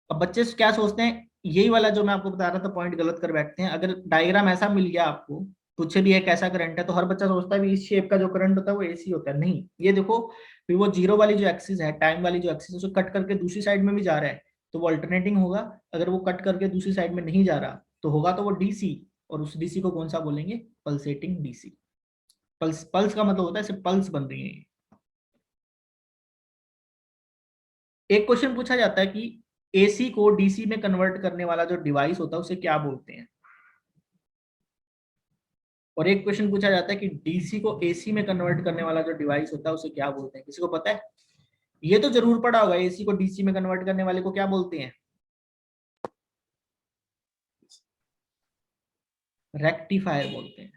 अब बच्चे क्या सोचते हैं, यही वाला जो मैं आपको बता रहा था पॉइंट गलत कर बैठते हैं। अगर डायग्राम ऐसा मिल गया आपको, पूछे भी है कैसा करंट है, तो हर बच्चा सोचता है भी इस शेप का जो करंट होता है वो एसी होता है। नहीं, ये देखो फिर वो जीरो वाली जो एक्सिस है, टाइम वाली जो एक्सिस है, उसे कट करके दूसरी साइड में भी जा रहा है, तो वो अल्टरनेटिंग होगा। अगर वो कट करके दूसरी साइड में नहीं जा रहा तो होगा तो वो डीसी, और उस डीसी को कौन सा बोलेंगे? Pulsating DC. पल्स, पल्स का मतलब होता है सिर्फ पल्स बन रही है। एक क्वेश्चन पूछा जाता है कि एसी को डीसी में कन्वर्ट करने वाला जो डिवाइस होता है उसे क्या बोलते हैं? और एक क्वेश्चन पूछा जाता है कि डीसी को एसी में कन्वर्ट करने वाला जो डिवाइस होता है उसे क्या बोलते हैं? किसी को पता है? ये तो जरूर पढ़ा होगा, एसी को डीसी में कन्वर्ट करने वाले को क्या बोलते हैं? रेक्टिफायर बोलते हैं।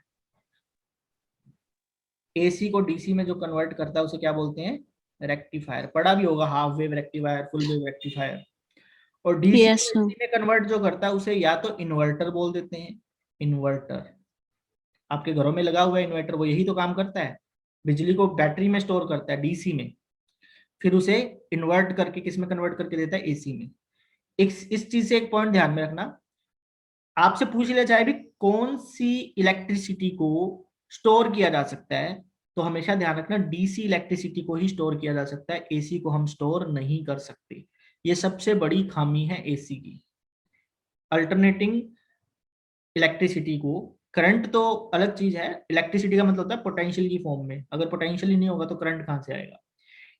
एसी को डीसी में जो कन्वर्ट करता है उसे क्या बोलते हैं? रेक्टिफायर। पढ़ा भी होगा, half wave rectifier, full wave rectifier. और डीसी यस को एसी में कन्वर्ट जो करता है उसे या तो इन्वर्टर बोल देते हैं। इन्वर्टर आपके घरों में लगा हुआ है इन्वर्टर, वो यही तो काम करता है, बिजली को बैटरी में स्टोर करता है डीसी में, फिर उसे इन्वर्ट करके किस में कन्वर्ट करके देता है? एसी में। इस चीज से एक पॉइंट ध्यान में रखना, आपसे पूछ लिया जाए भी कौन सी इलेक्ट्रिसिटी को स्टोर किया जा सकता है, तो हमेशा ध्यान रखना डीसी इलेक्ट्रिसिटी को ही स्टोर किया जा सकता है, एसी को हम स्टोर नहीं कर सकते। ये सबसे बड़ी खामी है एसी की। अल्टरनेटिंग इलेक्ट्रिसिटी को, करंट तो अलग चीज है, इलेक्ट्रिसिटी का मतलब होता है पोटेंशियल की फॉर्म में, अगर पोटेंशियल ही नहीं होगा तो करंट कहां से आएगा?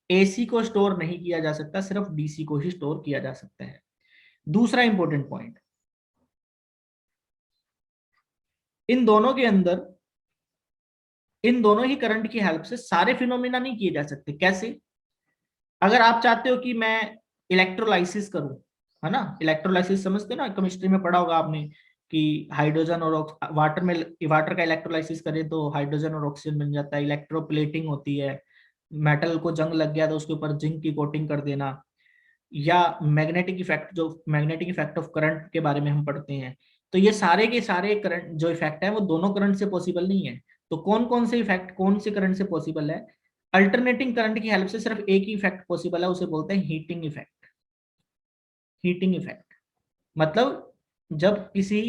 एसी को स्टोर नहीं किया जा सकता, सिर्फ डीसी को ही स्टोर किया जा सकता है। दूसरा इंपॉर्टेंट पॉइंट, इन दोनों के अंदर, इन दोनों ही करंट की हेल्प से सारे फिनोमिना नहीं किए जा सकते। कैसे? अगर आप चाहते हो कि मैं इलेक्ट्रोलाइसिस करूं, है ना, इलेक्ट्रोलाइसिस समझते ना, केमिस्ट्री में पढ़ा होगा आपने कि हाइड्रोजन और वाटर में, वाटर का इलेक्ट्रोलाइसिस करें तो हाइड्रोजन और ऑक्सीजन बन जाता है। इलेक्ट्रोप्लेटिंग होती है, मेटल को जंग लग गया तो उसके ऊपर जिंक की कोटिंग कर देना। या मैग्नेटिक इफेक्ट, जो मैग्नेटिक इफेक्ट ऑफ करंट के बारे में हम पढ़ते हैं, तो ये सारे के सारे करंट जो इफेक्ट है वो दोनों करंट से पॉसिबल नहीं है। तो कौन कौन से इफेक्ट कौन से करंट से पॉसिबल है? अल्टरनेटिंग करंट की हेल्प से सिर्फ एक ही इफेक्ट पॉसिबल है, उसे बोलते हैं हीटिंग इफेक्ट। हीटिंग इफेक्ट मतलब जब किसी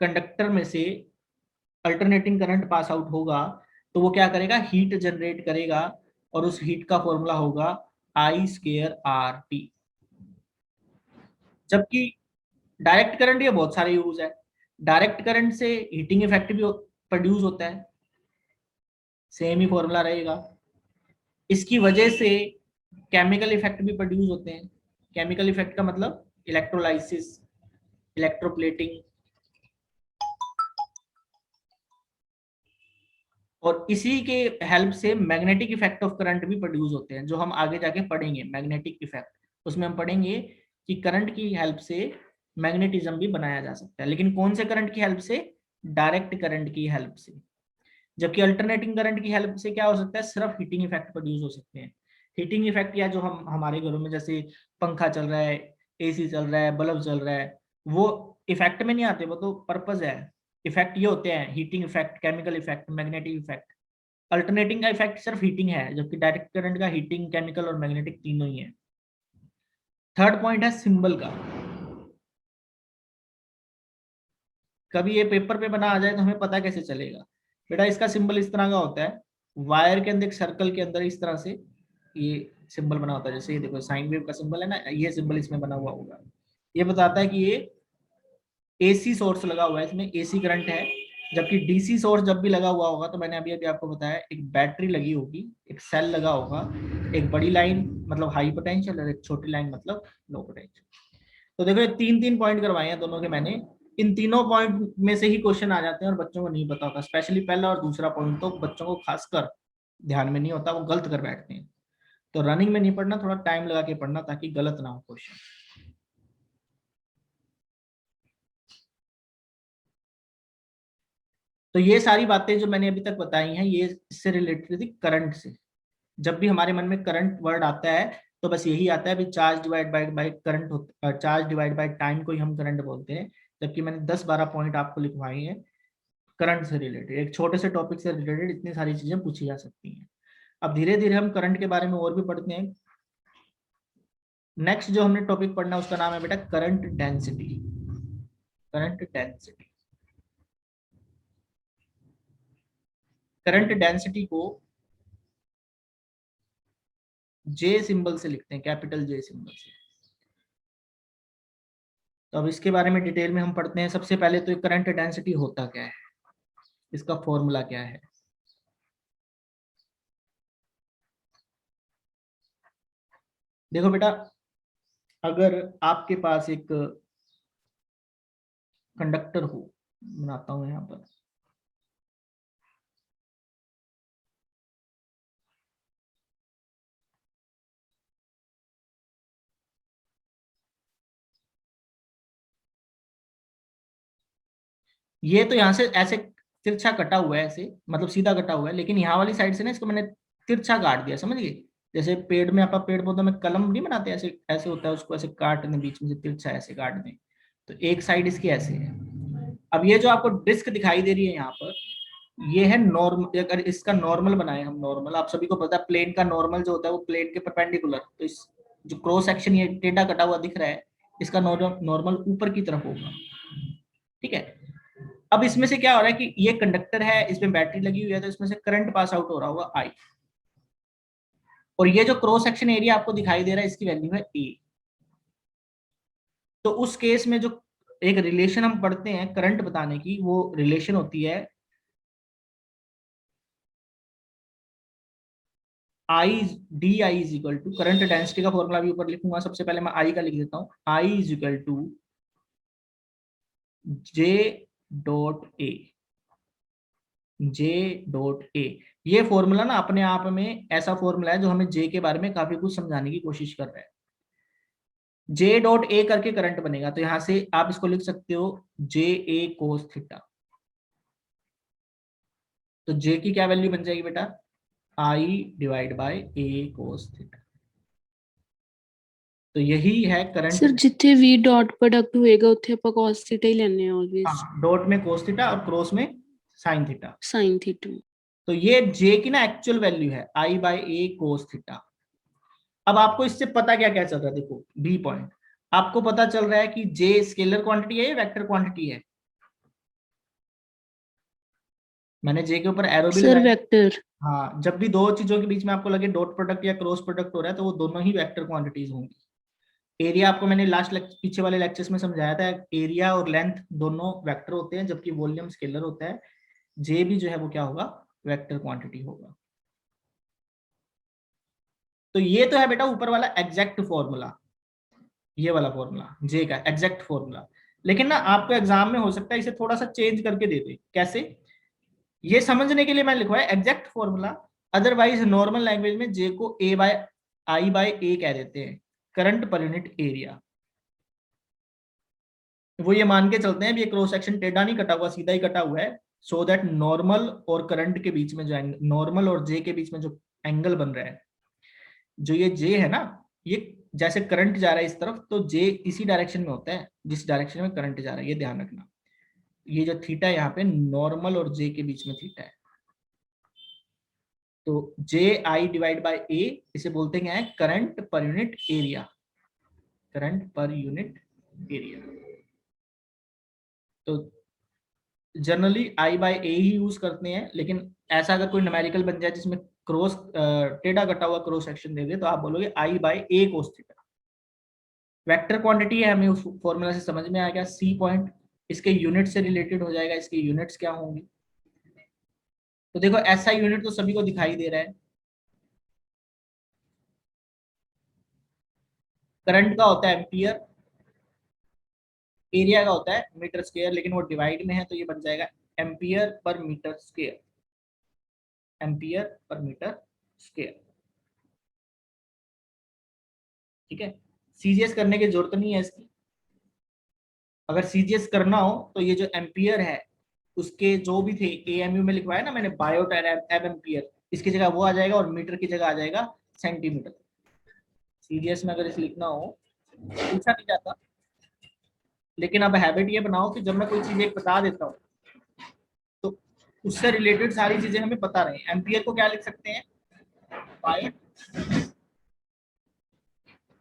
कंडक्टर में से अल्टरनेटिंग करंट पास आउट होगा तो वो क्या करेगा? हीट जनरेट करेगा, और उस हीट का फॉर्मूला होगा I²RT। जबकि डायरेक्ट करंट ये बहुत सारे यूज है, डायरेक्ट करंट से हीटिंग इफेक्ट भी प्रोड्यूस होता है, सेम ही फॉर्मूला रहेगा। इसकी वजह से केमिकल इफेक्ट भी प्रोड्यूस होते हैं। केमिकल इफेक्ट का मतलब इलेक्ट्रोलाइसिस, इलेक्ट्रोप्लेटिंग, और इसी के हेल्प से मैग्नेटिक इफेक्ट ऑफ करंट भी प्रोड्यूस होते हैं, जो हम आगे जाके पढ़ेंगे। मैग्नेटिक इफेक्ट, उसमें हम पढ़ेंगे कि करंट की हेल्प से मैग्नेटिज्म भी बनाया जा सकता है, लेकिन कौन से करंट की हेल्प से? डायरेक्ट करंट की हेल्प से। जबकि अल्टरनेटिंग करंट की हेल्प से क्या हो सकता है? सिर्फ हीटिंग इफेक्ट प्रोड्यूस हो सकते हैं। हीटिंग इफेक्ट या जो हम हमारे घरों में जैसे पंखा चल रहा है, एसी चल रहा है, बल्ब चल रहा है, वो इफेक्ट में नहीं आते, वो तो पर्पज है। इफेक्ट ये होते हैं heating effect, chemical effect, magnetic effect. Alternating का इफेक्ट सिर्फ हीटिंग है, जबकि डायरेक्ट करंट का हीटिंग, केमिकल और मैग्नेटिक तीनों ही है। थर्ड पॉइंट है सिंबल का। कभी ये पेपर पे बना आ जाए तो हमें पता कैसे चलेगा बेटा। इसका सिंबल इस तरह का होता है, वायर के अंदर एक सर्कल के अंदर इस तरह से ये सिंबल बना होता है। जैसे ये देखो साइन वेव का सिंबल है ना, ये सिंबल इसमें बना हुआ होगा। ये बताता है कि ये एसी सोर्स लगा हुआ है, इसमें एसी करंट है। जबकि डीसी सोर्स जब भी लगा हुआ होगा, तो मैंने अभी अभी आपको बताया, एक बैटरी लगी होगी, एक सेल लगा होगा, एक बड़ी लाइन मतलब हाई पोटेंशियल और एक छोटी लाइन मतलब लो पोटेंशियल। तो देखो ये 3 पॉइंट करवाए हैं दोनों के मैंने। इन तीनों पॉइंट में से ही क्वेश्चन आ जाते हैं और बच्चों को नहीं पता होता। स्पेशली पहला और दूसरा पॉइंट तो बच्चों को खासकर ध्यान में नहीं होता, वो गलत कर बैठते हैं। तो रनिंग में नहीं पढ़ना, थोड़ा टाइम लगा के पढ़ना ताकि गलत ना हो क्वेश्चन। तो ये सारी बातें जो मैंने अभी तक बताई हैं, ये इससे रिलेटेड थी करंट से। जब भी हमारे मन में करंट वर्ड आता है तो बस यही आता है भी चार्ज डिवाइड बाय करंट होता, चार्ज डिवाइड बाय टाइम को ही हम करंट बोलते हैं। जबकि मैंने 10-12 पॉइंट आपको लिखवाए हैं करंट से रिलेटेड। एक छोटे से टॉपिक से रिलेटेड इतनी सारी चीजें पूछी जा सकती हैं। अब धीरे धीरे हम करंट के बारे में और भी पढ़ते हैं। नेक्स्ट जो हमने टॉपिक पढ़ना उसका नाम है बेटा current density. Current density, current density को जे सिंबल से लिखते हैं, कैपिटल जे सिंबल से। तो अब इसके बारे में डिटेल में हम पढ़ते हैं। सबसे पहले तो करंट डेंसिटी होता क्या है, इसका फॉर्मूला क्या है। देखो बेटा, अगर आपके पास एक कंडक्टर हो, बनाता हूं यहां पर, ये तो यहां से ऐसे तिरछा कटा हुआ है, ऐसे मतलब सीधा कटा हुआ है, लेकिन यहाँ वाली साइड से ना इसको मैंने तिरछा काट दिया, समझ गए। जैसे पेड़ में, आप पेड़ पौधों में कलम नहीं बनाते, ऐसे ऐसे होता है, उसको ऐसे काट दें, बीच में से तिरछा ऐसे काट दें। तो एक साइड इसकी ऐसे है। अब ये जो आपको डिस्क दिखाई दे रही है यहाँ पर, ये है नॉर्मल। अगर इसका नॉर्मल बनाए हम, नॉर्मल आप सभी को पता है, प्लेन का नॉर्मल जो होता है वो प्लेन के परपेंडिकुलर। तो इस जो क्रॉस सेक्शन ये टेढ़ा कटा हुआ दिख रहा है, इसका नॉर्मल ऊपर की तरफ होगा, ठीक है। अब इसमें से क्या हो रहा है कि ये कंडक्टर है, इसमें बैटरी लगी हुई है, तो इसमें से करंट पास आउट हो रहा होगा आई। और ये जो क्रॉस सेक्शन एरिया आपको दिखाई दे रहा है, इसकी वैल्यू है ए। तो उस केस में जो एक रिलेशन हम पढ़ते हैं करंट बताने की, वो रिलेशन होती है I D I is equal to, current density का फॉर्मूला भी ऊपर लिखूंगा, सबसे पहले मैं आई का लिख देता हूं। I is equal to J dot A, J dot A. ये फॉर्मूला ना अपने आप में ऐसा फॉर्मूला है जो हमें जे के बारे में काफी कुछ समझाने की कोशिश कर रहा है। जे डॉट ए करके करंट बनेगा, तो यहां से आप इसको लिख सकते हो जे ए कोस थीटा। तो जे की क्या वैल्यू बन जाएगी बेटा, I divide by A cos theta. तो यही है करंट। सर जिथे v डॉट प्रोडक्ट होएगा उथे ਆਪਾਂ cos थीटा ही लेने हैं ऑलवेज। हाँ, डॉट में कोस थीटा और क्रॉस में साइन थीटा। sin theta. तो ये जे की ना एक्चुअल वैल्यू है आई बाय ए कोस थीटा। अब आपको इससे पता क्या क्या चल रहा है, देखो बी पॉइंट, आपको पता चल रहा है कि जे स्केलर क्वांटिटी है या वेक्टर क्वांटिटी है। मैंने जे के ऊपर एरो भी सर लगाया। वेक्टर। हाँ, जब भी दो चीजों के बीच में आपको लगे डॉट प्रोडक्ट या क्रॉस प्रोडक्ट हो रहा है, तो वो दोनों ही वेक्टर क्वांटिटीज होंगी। एरिया आपको मैंने पीछे वाले लेक्चर्स में समझाया था, एरिया और लेंथ दोनों वेक्टर होते हैं, जबकि वॉल्यूम स्केलर होता है। जे भी जो है वो क्या होगा, वेक्टर क्वांटिटी होगा। तो ये तो है बेटा ऊपर वाला एग्जैक्ट फॉर्मूला, ये वाला फॉर्मूला जे का एग्जैक्ट फॉर्मूला। लेकिन ना आपको एग्जाम में हो सकता है इसे थोड़ा सा चेंज करके दे दे। कैसे, ये समझने के लिए मैं लिखवाया exact formula. Otherwise normal language में जे को ए बाय आई बाय ए कह देते हैं, करंट पर यूनिट एरिया। वो ये मान के चलते हैं ये क्रॉस सेक्शन टेढ़ा नहीं कटा हुआ, सीधा ही कटा हुआ है, सो दैट नॉर्मल और करंट के बीच में जो नॉर्मल और जे के बीच में जो एंगल बन रहा है, जो ये जे है ना, ये जैसे करंट जा रहा है इस तरफ, तो जे इसी डायरेक्शन में होता है जिस डायरेक्शन में करंट जा रहा है, ये ध्यान रखना। ये जो थीटा है यहाँ पे नॉर्मल और जे के बीच में थीटा है। तो जे आई डिवाइड बाय ए, इसे बोलते हैं current per unit area, current per unit area. तो जनरली आई बाय ए ही यूज करते हैं, लेकिन ऐसा अगर कोई न्यूमेरिकल बन जाए जिसमें क्रॉस टेढ़ा कटा हुआ क्रॉस सेक्शन दे दे तो आप बोलोगे आई by A cos theta. Vector quantity है, हमें उस फॉर्मूला से समझ में आ गया। सी पॉइंट इसके यूनिट से रिलेटेड हो जाएगा, इसके यूनिट्स क्या होंगी। तो देखो ऐसा यूनिट तो सभी को दिखाई दे रहा है। करंट का होता है एम्पियर, एरिया का होता है मीटर स्क्वायर, लेकिन वो डिवाइड में है तो ये बन जाएगा ampere per metre square, ampere per metre square. ठीक है, सीजीएस करने की जरूरत नहीं है इसकी। अगर सीजीएस करना हो तो ये जो एम्पियर है उसके जो भी थे एएमयू में लिखवाया ना मैंने बायोट एब एम्पियर, इसकी जगह वो आ जाएगा और मीटर की जगह आ जाएगा सेंटीमीटर। सीजीएस में अगर इसे लिखना हो पूछा नहीं जाता, लेकिन अब हैबिट ये बनाओ कि जब मैं कोई चीज एक बता देता हूँ तो उससे रिलेटेड सारी चीजें हमें पता रहे। एम्पियर को क्या लिख सकते हैं, बायोट,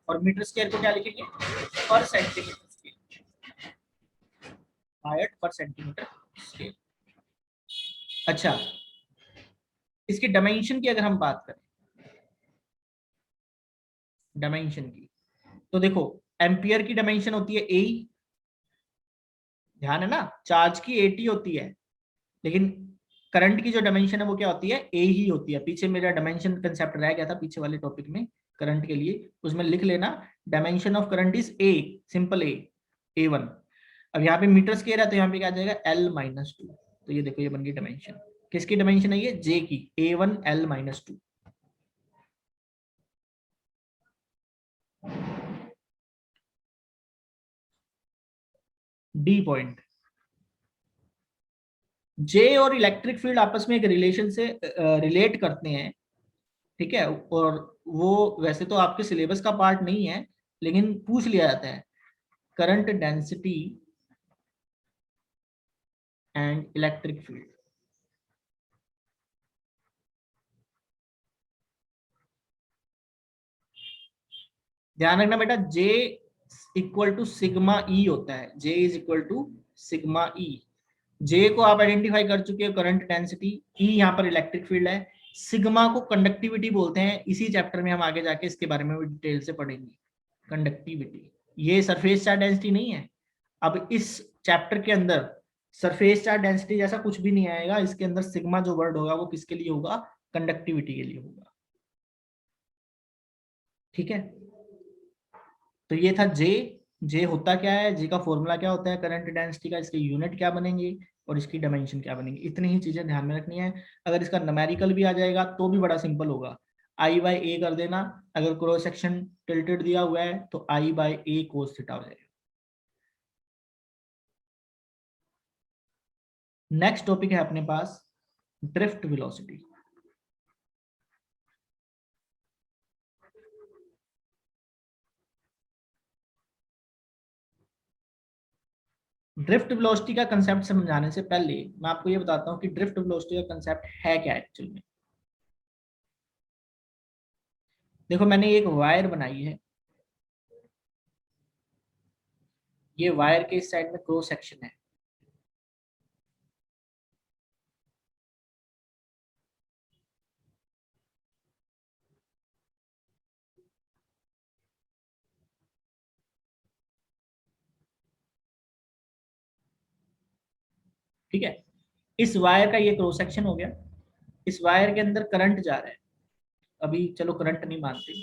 और मीटर स्क्वायर को क्या लिखेंगे, पर सेंटीमीटर स्क्वायर, बायोट पर सेंटीमीटर स्क्वायर। अच्छा, इसकी डायमेंशन की अगर हम बात करें, डायमेंशन की, तो देखो एम्पियर की डायमेंशन होती है ए, ध्यान है ना, चार्ज की 80 होती है, लेकिन करंट की जो डायमेंशन है वो क्या होती है, ए ही होती है। पीछे मेरा डायमेंशन कंसेप्ट रह गया था पीछे वाले टॉपिक में करंट के लिए, उसमें लिख लेना dimension of current is a, simple A1। अब यहाँ पे मीटर स्क्वायर है तो यहाँ पे क्या आ जाएगा L-2। तो ये देखो ये बन गई डायमेंशन। किसकी डायमेंशन है ये, जे की, A1 L-2। डी पॉइंट, जे और इलेक्ट्रिक फील्ड आपस में एक रिलेशन से रिलेट करते हैं। ठीक है, और वो वैसे तो आपके सिलेबस का पार्ट नहीं है लेकिन पूछ लिया जाता है, current density and electric field. ध्यान रखना बेटा, J equal to sigma E होता है, J is equal to sigma E. J को आप आइडेंटिफाई कर चुके हो, करंट डेंसिटी, E यहाँ पर इलेक्ट्रिक फील्ड है, सिग्मा को कंडक्टिविटी बोलते हैं। इसी चैप्टर में हम आगे जाके इसके बारे में भी डिटेल से पढ़ेंगे। कंडक्टिविटी, ये सरफेस चार्ज डेंसिटी नहीं है। अब इस चैप्टर के अंदर सरफेस चार्ज डेंसिटी जैसा कुछ भी नहीं आएगा, इसके अंदर सिग्मा जो वर्ड होगा वो किसके लिए होगा, कंडक्टिविटी के लिए होगा। ठीक है, तो ये था जे होता क्या है, जे का फॉर्मूला क्या होता है करंट डेंसिटी का, इसके यूनिट क्या बनेंगे और इसकी डायमेंशन क्या बनेंगे। इतनी ही चीजें ध्यान में रखनी है। अगर इसका न्यूमेरिकल भी आ जाएगा तो भी बड़ा सिंपल होगा, आई बाय ए कर देना। अगर क्रॉस सेक्शन टिल्टेड दिया हुआ है तो आई बाय ए कोस थीटा हो जाएगा। नेक्स्ट टॉपिक है अपने पास ड्रिफ्ट वेलोसिटी। ड्रिफ्ट वेलोसिटी का कंसेप्ट समझाने से पहले मैं आपको ये बताता हूँ कि ड्रिफ्ट वेलोसिटी का कंसेप्ट है क्या एक्चुअल में। देखो मैंने एक वायर बनाई है, ये वायर के इस साइड में क्रॉस सेक्शन है। ठीक है, इस वायर का ये क्रॉस सेक्शन हो गया। इस वायर के अंदर करंट जा रहा है, अभी चलो करंट नहीं मानते,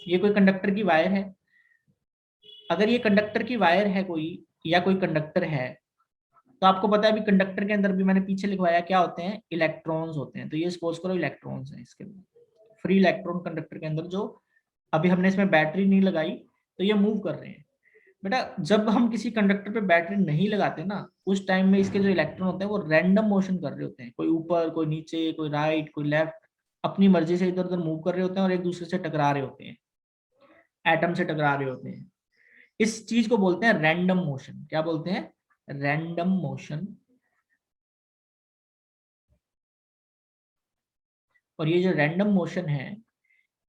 ये कोई कंडक्टर की वायर है। अगर ये कंडक्टर की वायर है कोई, या कोई कंडक्टर है, तो आपको पता है अभी कंडक्टर के अंदर भी मैंने पीछे लिखवाया क्या होते हैं, इलेक्ट्रॉन्स होते हैं। तो ये सपोज करो इलेक्ट्रॉन्स हैं इसके अंदर, फ्री इलेक्ट्रॉन कंडक्टर के अंदर, जो अभी हमने इसमें बैटरी नहीं लगाई तो ये मूव कर रहे हैं। बेटा जब हम किसी कंडक्टर पे बैटरी नहीं लगाते ना, उस टाइम में इसके जो इलेक्ट्रॉन होते हैं वो रैंडम मोशन कर रहे होते हैं, कोई ऊपर कोई नीचे कोई राइट कोई लेफ्ट, अपनी मर्जी से इधर उधर मूव कर रहे होते हैं और एक दूसरे से टकरा रहे होते हैं, एटम से टकरा रहे होते हैं। इस चीज को बोलते हैं रैंडम मोशन। क्या बोलते हैं, रैंडम मोशन। और ये जो रैंडम मोशन है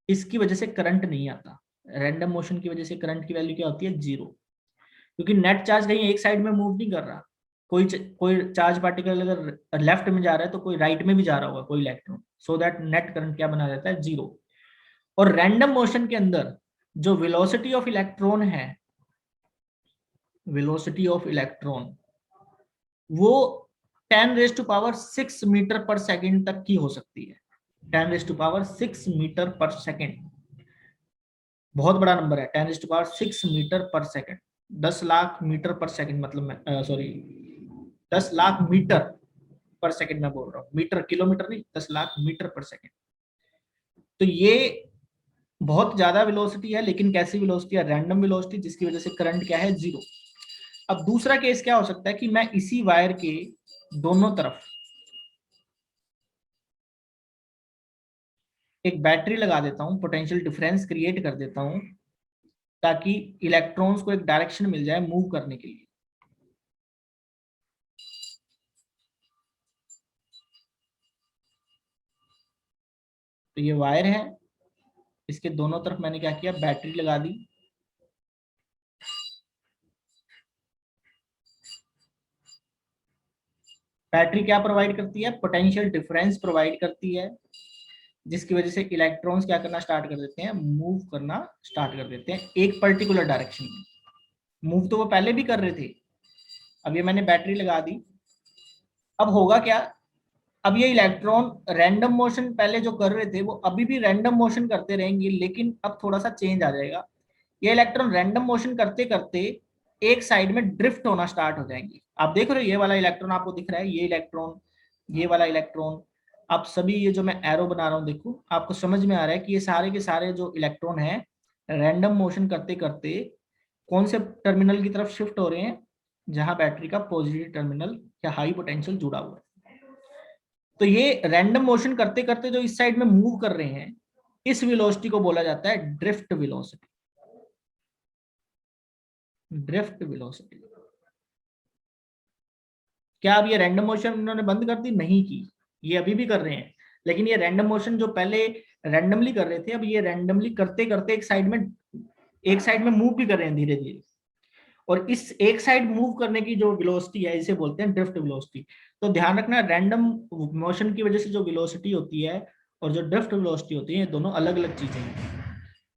इसकी वजह से करंट नहीं आता। रैंडम मोशन की वजह से करंट की वैल्यू क्या होती है, 0, क्योंकि नेट चार्ज कहीं एक साइड में मूव नहीं कर रहा, कोई चार्ज पार्टिकल अगर लेफ्ट में जा रहा है तो कोई राइट में भी जा रहा होगा कोई electron, so that net current क्या बना रहता है, 0। और रैंडम मोशन के अंदर जो वेलोसिटी ऑफ इलेक्ट्रॉन है, वेलोसिटी ऑफ इलेक्ट्रॉन वो 10⁻6 मीटर पर सेकंड तक की हो सकती है। 10⁻6 मीटर पर सेकंड बहुत बड़ा नंबर है। 10⁻6 मीटर पर सेकंड, 10 लाख मीटर पर सेकंड, मतलब सॉरी 10 लाख मीटर पर सेकंड मैं बोल रहा हूँ, मीटर किलोमीटर नहीं, 10 लाख मीटर पर सेकंड। तो ये बहुत ज्यादा वेलोसिटी है, लेकिन कैसी वेलोसिटी है, रैंडम वेलोसिटी, जिसकी वजह से करंट क्या है, 0। अब दूसरा केस क्या हो सकता है कि मैं इसी वायर के दोनों तरफ एक बैटरी लगा देता हूं, पोटेंशियल डिफरेंस क्रिएट कर देता हूं, ताकि इलेक्ट्रॉन्स को एक डायरेक्शन मिल जाए मूव करने के लिए। तो ये वायर है, इसके दोनों तरफ मैंने क्या किया, बैटरी लगा दी। बैटरी क्या प्रोवाइड करती है, पोटेंशियल डिफरेंस प्रोवाइड करती है, जिसकी वजह से इलेक्ट्रॉन्स क्या करना स्टार्ट कर देते हैं, मूव करना स्टार्ट कर देते हैं एक पर्टिकुलर डायरेक्शन में। मूव तो वो पहले भी कर रहे थे, अब ये मैंने बैटरी लगा दी। अब होगा क्या, अब ये इलेक्ट्रॉन रैंडम मोशन पहले जो कर रहे थे वो अभी भी रैंडम मोशन करते रहेंगे, लेकिन अब थोड़ा सा चेंज आ जाएगा। ये इलेक्ट्रॉन रैंडम मोशन करते करते एक साइड में ड्रिफ्ट होना स्टार्ट हो जाएंगे। आप देख रहे हो ये वाला इलेक्ट्रॉन आपको दिख रहा है, ये इलेक्ट्रॉन, ये वाला इलेक्ट्रॉन, आप सभी ये जो मैं एरो बना रहा हूँ देखो, आपको समझ में आ रहा है कि ये सारे के सारे जो इलेक्ट्रॉन है रैंडम मोशन करते करते कौन से टर्मिनल की तरफ शिफ्ट हो रहे हैं, जहां बैटरी का पॉजिटिव टर्मिनल या हाई पोटेंशियल जुड़ा हुआ है। तो ये रैंडम मोशन करते करते जो इस साइड में मूव कर रहे हैं, इस वेलोसिटी को बोला जाता है ड्रिफ्ट वेलोसिटी। Drift velocity. क्या अब ये रैंडम मोशन इन्होंने बंद कर दी, नहीं की, ये अभी भी कर रहे हैं, लेकिन ये रैंडम मोशन जो पहले रैंडमली कर रहे थे, अब ये रैंडमली करते करते एक साइड में मूव भी कर रहे हैं धीरे धीरे। और इस एक साइड मूव करने की जो वेलोसिटी है, इसे बोलते हैं ड्रिफ्ट वेलोसिटी। तो ध्यान रखना, रैंडम मोशन की वजह से जो वेलोसिटी होती है और जो ड्रिफ्ट वेलोसिटी होती है, दोनों अलग अलग चीजें हैं।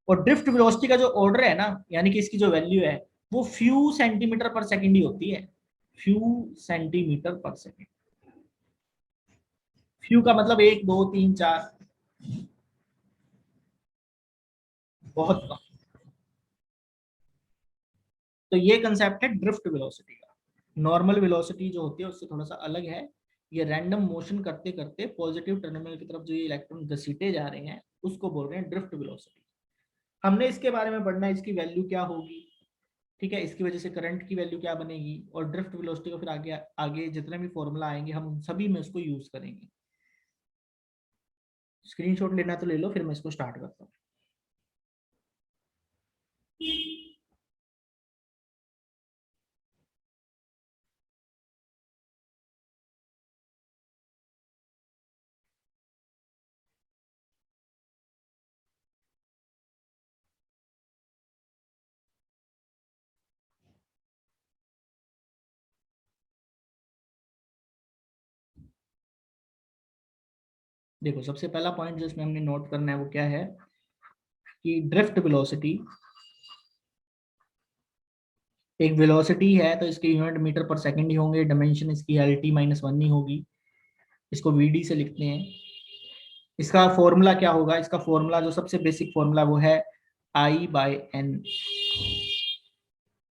और ड्रिफ्ट वेलोसिटी का जो ऑर्डर है ना, यानी कि इसकी जो वैल्यू है, वो फ्यू सेंटीमीटर पर सेकंड ही होती है। फ्यू सेंटीमीटर पर सेकंड। फ्यू का मतलब 1 2 3 4, बहुत कम। तो ये कंसेप्ट है ड्रिफ्ट वेलोसिटी का। नॉर्मल वेलोसिटी जो होती है उससे थोड़ा सा अलग है। ये रैंडम मोशन करते करते पॉजिटिव टर्मिनल की तरफ जो ये इलेक्ट्रॉन घसीटे जा रहे हैं, उसको बोल रहे हैं ड्रिफ्ट वेलोसिटी। हमने इसके बारे में पढ़ना है, इसकी वैल्यू क्या होगी, ठीक है, इसकी वजह से करंट की वैल्यू क्या बनेगी, और ड्रिफ्ट वेलोसिटी को फिर आगे आगे जितने भी फॉर्मूला आएंगे हम उन सभी में उसको यूज करेंगे। स्क्रीनशॉट लेना तो ले लो, फिर मैं इसको स्टार्ट करता हूँ। देखो, सबसे पहला पॉइंट जो इसमें हमने नोट करना है वो क्या है कि ड्रिफ्ट वेलोसिटी एक वेलोसिटी है, तो इसके यूनिट मीटर पर सेकंड ही होंगे, डायमेंशन इसकी LT-1 ही होगी। इसको VD से लिखते हैं। इसका फॉर्मूला क्या होगा, इसका फॉर्मूला जो सबसे बेसिक फॉर्मूला वो है I/N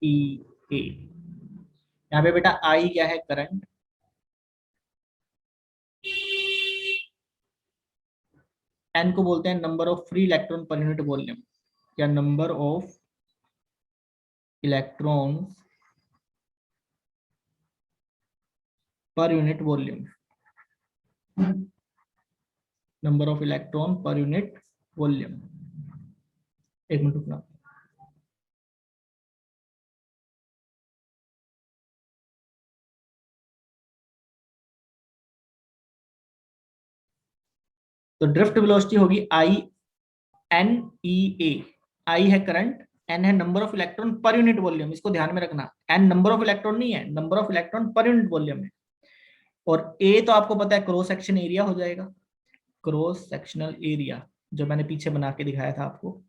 EA। यहाँ पे बेटा I क्या है, करंट, N को बोलते हैं number of free electron per unit volume, या number of electrons per unit volume, number of electron per unit volume. एक मिनट रुकना। तो ड्रिफ्ट वेलोसिटी होगी I/N EA। I है करंट, n है number of electron per unit volume, इसको ध्यान में रखना, n नंबर ऑफ इलेक्ट्रॉन नहीं है, number of electron per unit volume है। और a तो आपको पता है क्रॉस सेक्शन एरिया हो जाएगा, क्रॉस सेक्शनल एरिया जो मैंने पीछे बना के दिखाया था आपको।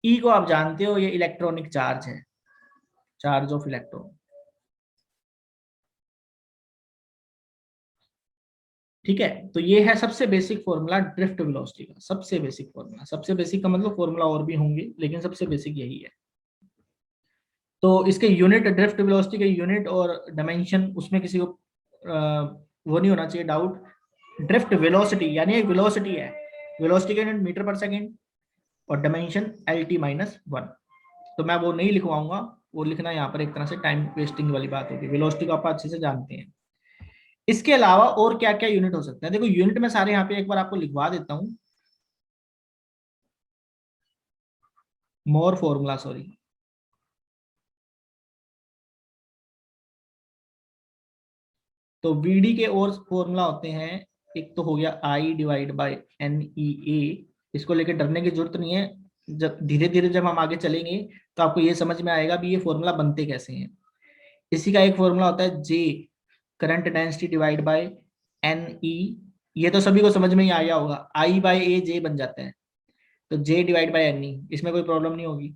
E को आप जानते हो, ये इलेक्ट्रॉनिक चार्ज है, चार्ज ऑफ इलेक्ट्रॉन। ठीक है, तो ये है सबसे बेसिक फॉर्मूला ड्रिफ्ट वेलोसिटी का, सबसे बेसिक फॉर्मूला। सबसे बेसिक का मतलब फॉर्मूला और भी होंगे, लेकिन सबसे बेसिक यही है। तो इसके यूनिट, ड्रिफ्ट वेलोसिटी के यूनिट और डायमेंशन, उसमें किसी को वो नहीं होना चाहिए डाउट। ड्रिफ्ट वेलोसिटी यानी एक वेलोसिटी है, वेलोसिटी का यूनिट मीटर पर सेकेंड और डायमेंशन LT-1। तो मैं वो नहीं लिखवाऊंगा, वो लिखना यहाँ पर एक तरह से टाइम वेस्टिंग वाली बात होगी। वेलोसिटी को आप अच्छे से जानते हैं। इसके अलावा और क्या क्या यूनिट हो सकते हैं, देखो यूनिट में सारे यहाँ पे एक बार आपको लिखवा देता हूं। मोर फॉर्मूला, सॉरी, तो VD के और फॉर्मूला होते हैं। एक तो हो गया I/NEA, इसको लेकर डरने की जरूरत नहीं है। जब धीरे धीरे जब हम आगे चलेंगे तो आपको ये समझ में आएगा भी ये फॉर्मूला बनते कैसे हैं। इसी का एक फॉर्मूला होता है J, current density divide by NE। ये तो सभी को समझ में ही आ गया होगा, I/A J बन जाता है, तो J डिवाइड बाय NE, इसमें कोई प्रॉब्लम नहीं होगी।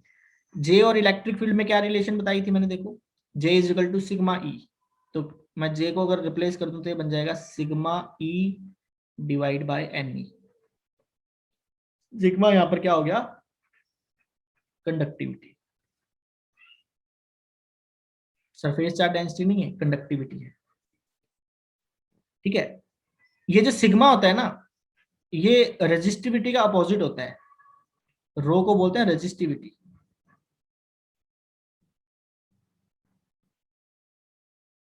J और इलेक्ट्रिक फील्ड में क्या रिलेशन बताई थी मैंने, देखो J is equal to sigma E, तो मैं J को अगर रिप्लेस कर दूं तो ये बन जाएगा sigma E divide bye NE। Sigma यहां पर क्या हो गया, कंडक्टिविटी। सरफेस चार्ज डेंसिटी नहीं है, कंडक्टिविटी है। ठीक है, ये जो सिग्मा होता है ना, ये रेजिस्टिविटी का अपोजिट होता है, रो को बोलते हैं रेजिस्टिविटी।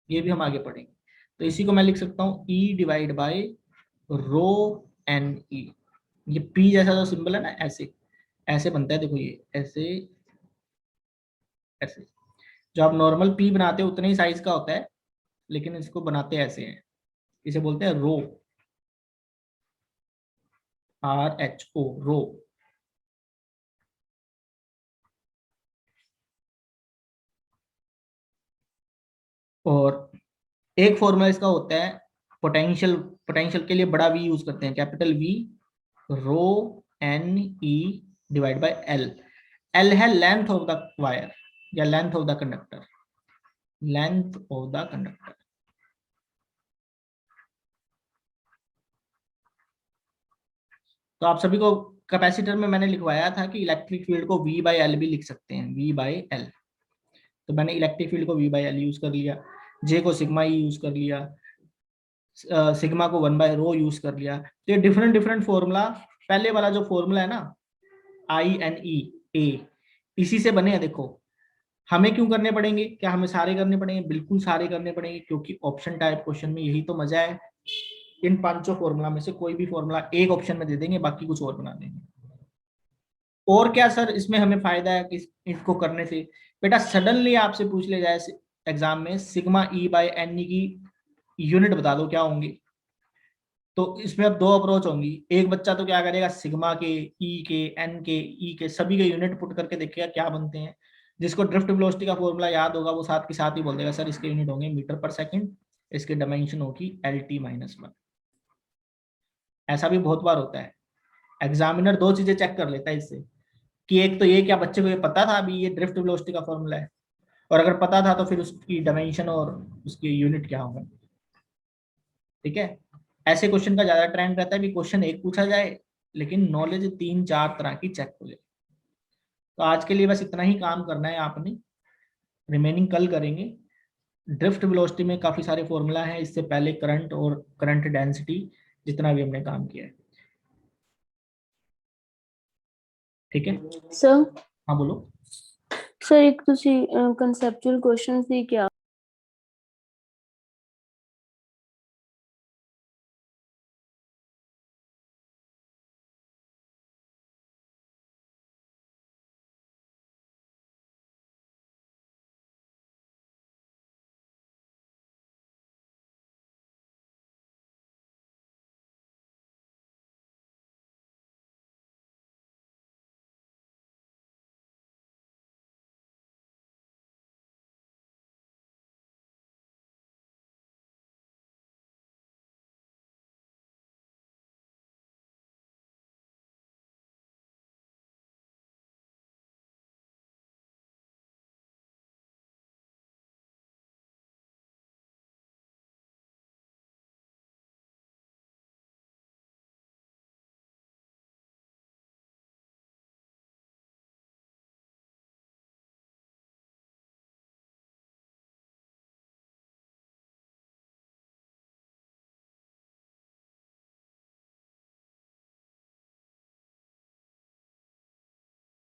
ये भी हम आगे पढ़ेंगे। तो इसी को मैं लिख सकता हूं E divide by rho NE। ये P जैसा जो सिंबल है ना, ऐसे ऐसे बनता है, देखो ये ऐसे ऐसे। जो आप नॉर्मल P बनाते हो उतने ही साइज का होता है, लेकिन इसको बनाते ऐसे हैं, इसे बोलते हैं रो, RHO, रो। और एक फॉर्मूला इसका होता है पोटेंशियल, पोटेंशियल के लिए बड़ा V यूज करते हैं, capital V, rho NE divide by L। L है लेंथ ऑफ द वायर या length of the conductor, length of the conductor. तो आप सभी को कैपेसिटर में मैंने लिखवाया था कि इलेक्ट्रिक फील्ड को V/L भी लिख सकते हैं, V/L। तो मैंने इलेक्ट्रिक फील्ड को V/L यूज कर लिया, J को सिग्मा E यूज कर लिया, सिग्मा को 1/ρ यूज कर लिया। तो ये डिफरेंट डिफरेंट फॉर्मूला, पहले वाला जो फॉर्मूला है ना INEA, इसी से बने हैं। देखो हमें क्यों करने पड़ेंगे, क्या हमें सारे करने पड़ेंगे, बिल्कुल सारे करने पड़ेंगे, क्योंकि ऑप्शन टाइप क्वेश्चन में यही तो मजा है। इन पांचों फॉर्मूला में से कोई भी फॉर्मूला एक ऑप्शन में दे देंगे, बाकी कुछ और बना देंगे। और क्या सर इसमें हमें फायदा है कि इसको करने से, बेटा सडनली आपसे पूछ ले जाए एग्जाम में सिग्मा E/NE की यूनिट बता दो क्या होंगी, तो इसमें अब दो अप्रोच होंगी। एक बच्चा तो क्या करेगा, सिग्मा के, E के, N के, E के सभी के यूनिट पुट करके देखेगा क्या बनते हैं। जिसको ड्रिफ्ट वेलोसिटी का फॉर्मूला याद होगा वो साथ के साथ ही बोल देगा सर इसके यूनिट होंगे मीटर पर सेकंड, इसके डायमेंशन होगी LT-1। ऐसा भी बहुत बार होता है, एग्जामिनर दो चीजें चेक कर लेता है इससे, कि एक तो ये क्या बच्चे को ये पता था अभी ये ड्रिफ्ट वेलोसिटी का फॉर्मूला है, और अगर पता था तो फिर उसकी डायमेंशन और उसकी यूनिट क्या होगा। ठीक है, ऐसे क्वेश्चन का ज्यादा ट्रेंड रहता है भी क्वेश्चन एक पूछा जाए लेकिन नॉलेज 3-4 तरह की चेक हो जाए। तो आज के लिए बस इतना ही काम करना है आपने, रिमेनिंग कल करेंगे। ड्रिफ्ट वेलोसिटी में काफी सारे फॉर्मूला हैं, इससे पहले करंट और करंट डेंसिटी जितना भी हमने काम किया है। ठीक है सर, हाँ बोलो। सर एक ਤੁਸੀਂ ਕਨਸੈਪਚੁਅਲ ਕੁਐਸਚਨਸ ਦੀ ਕਿਹਾ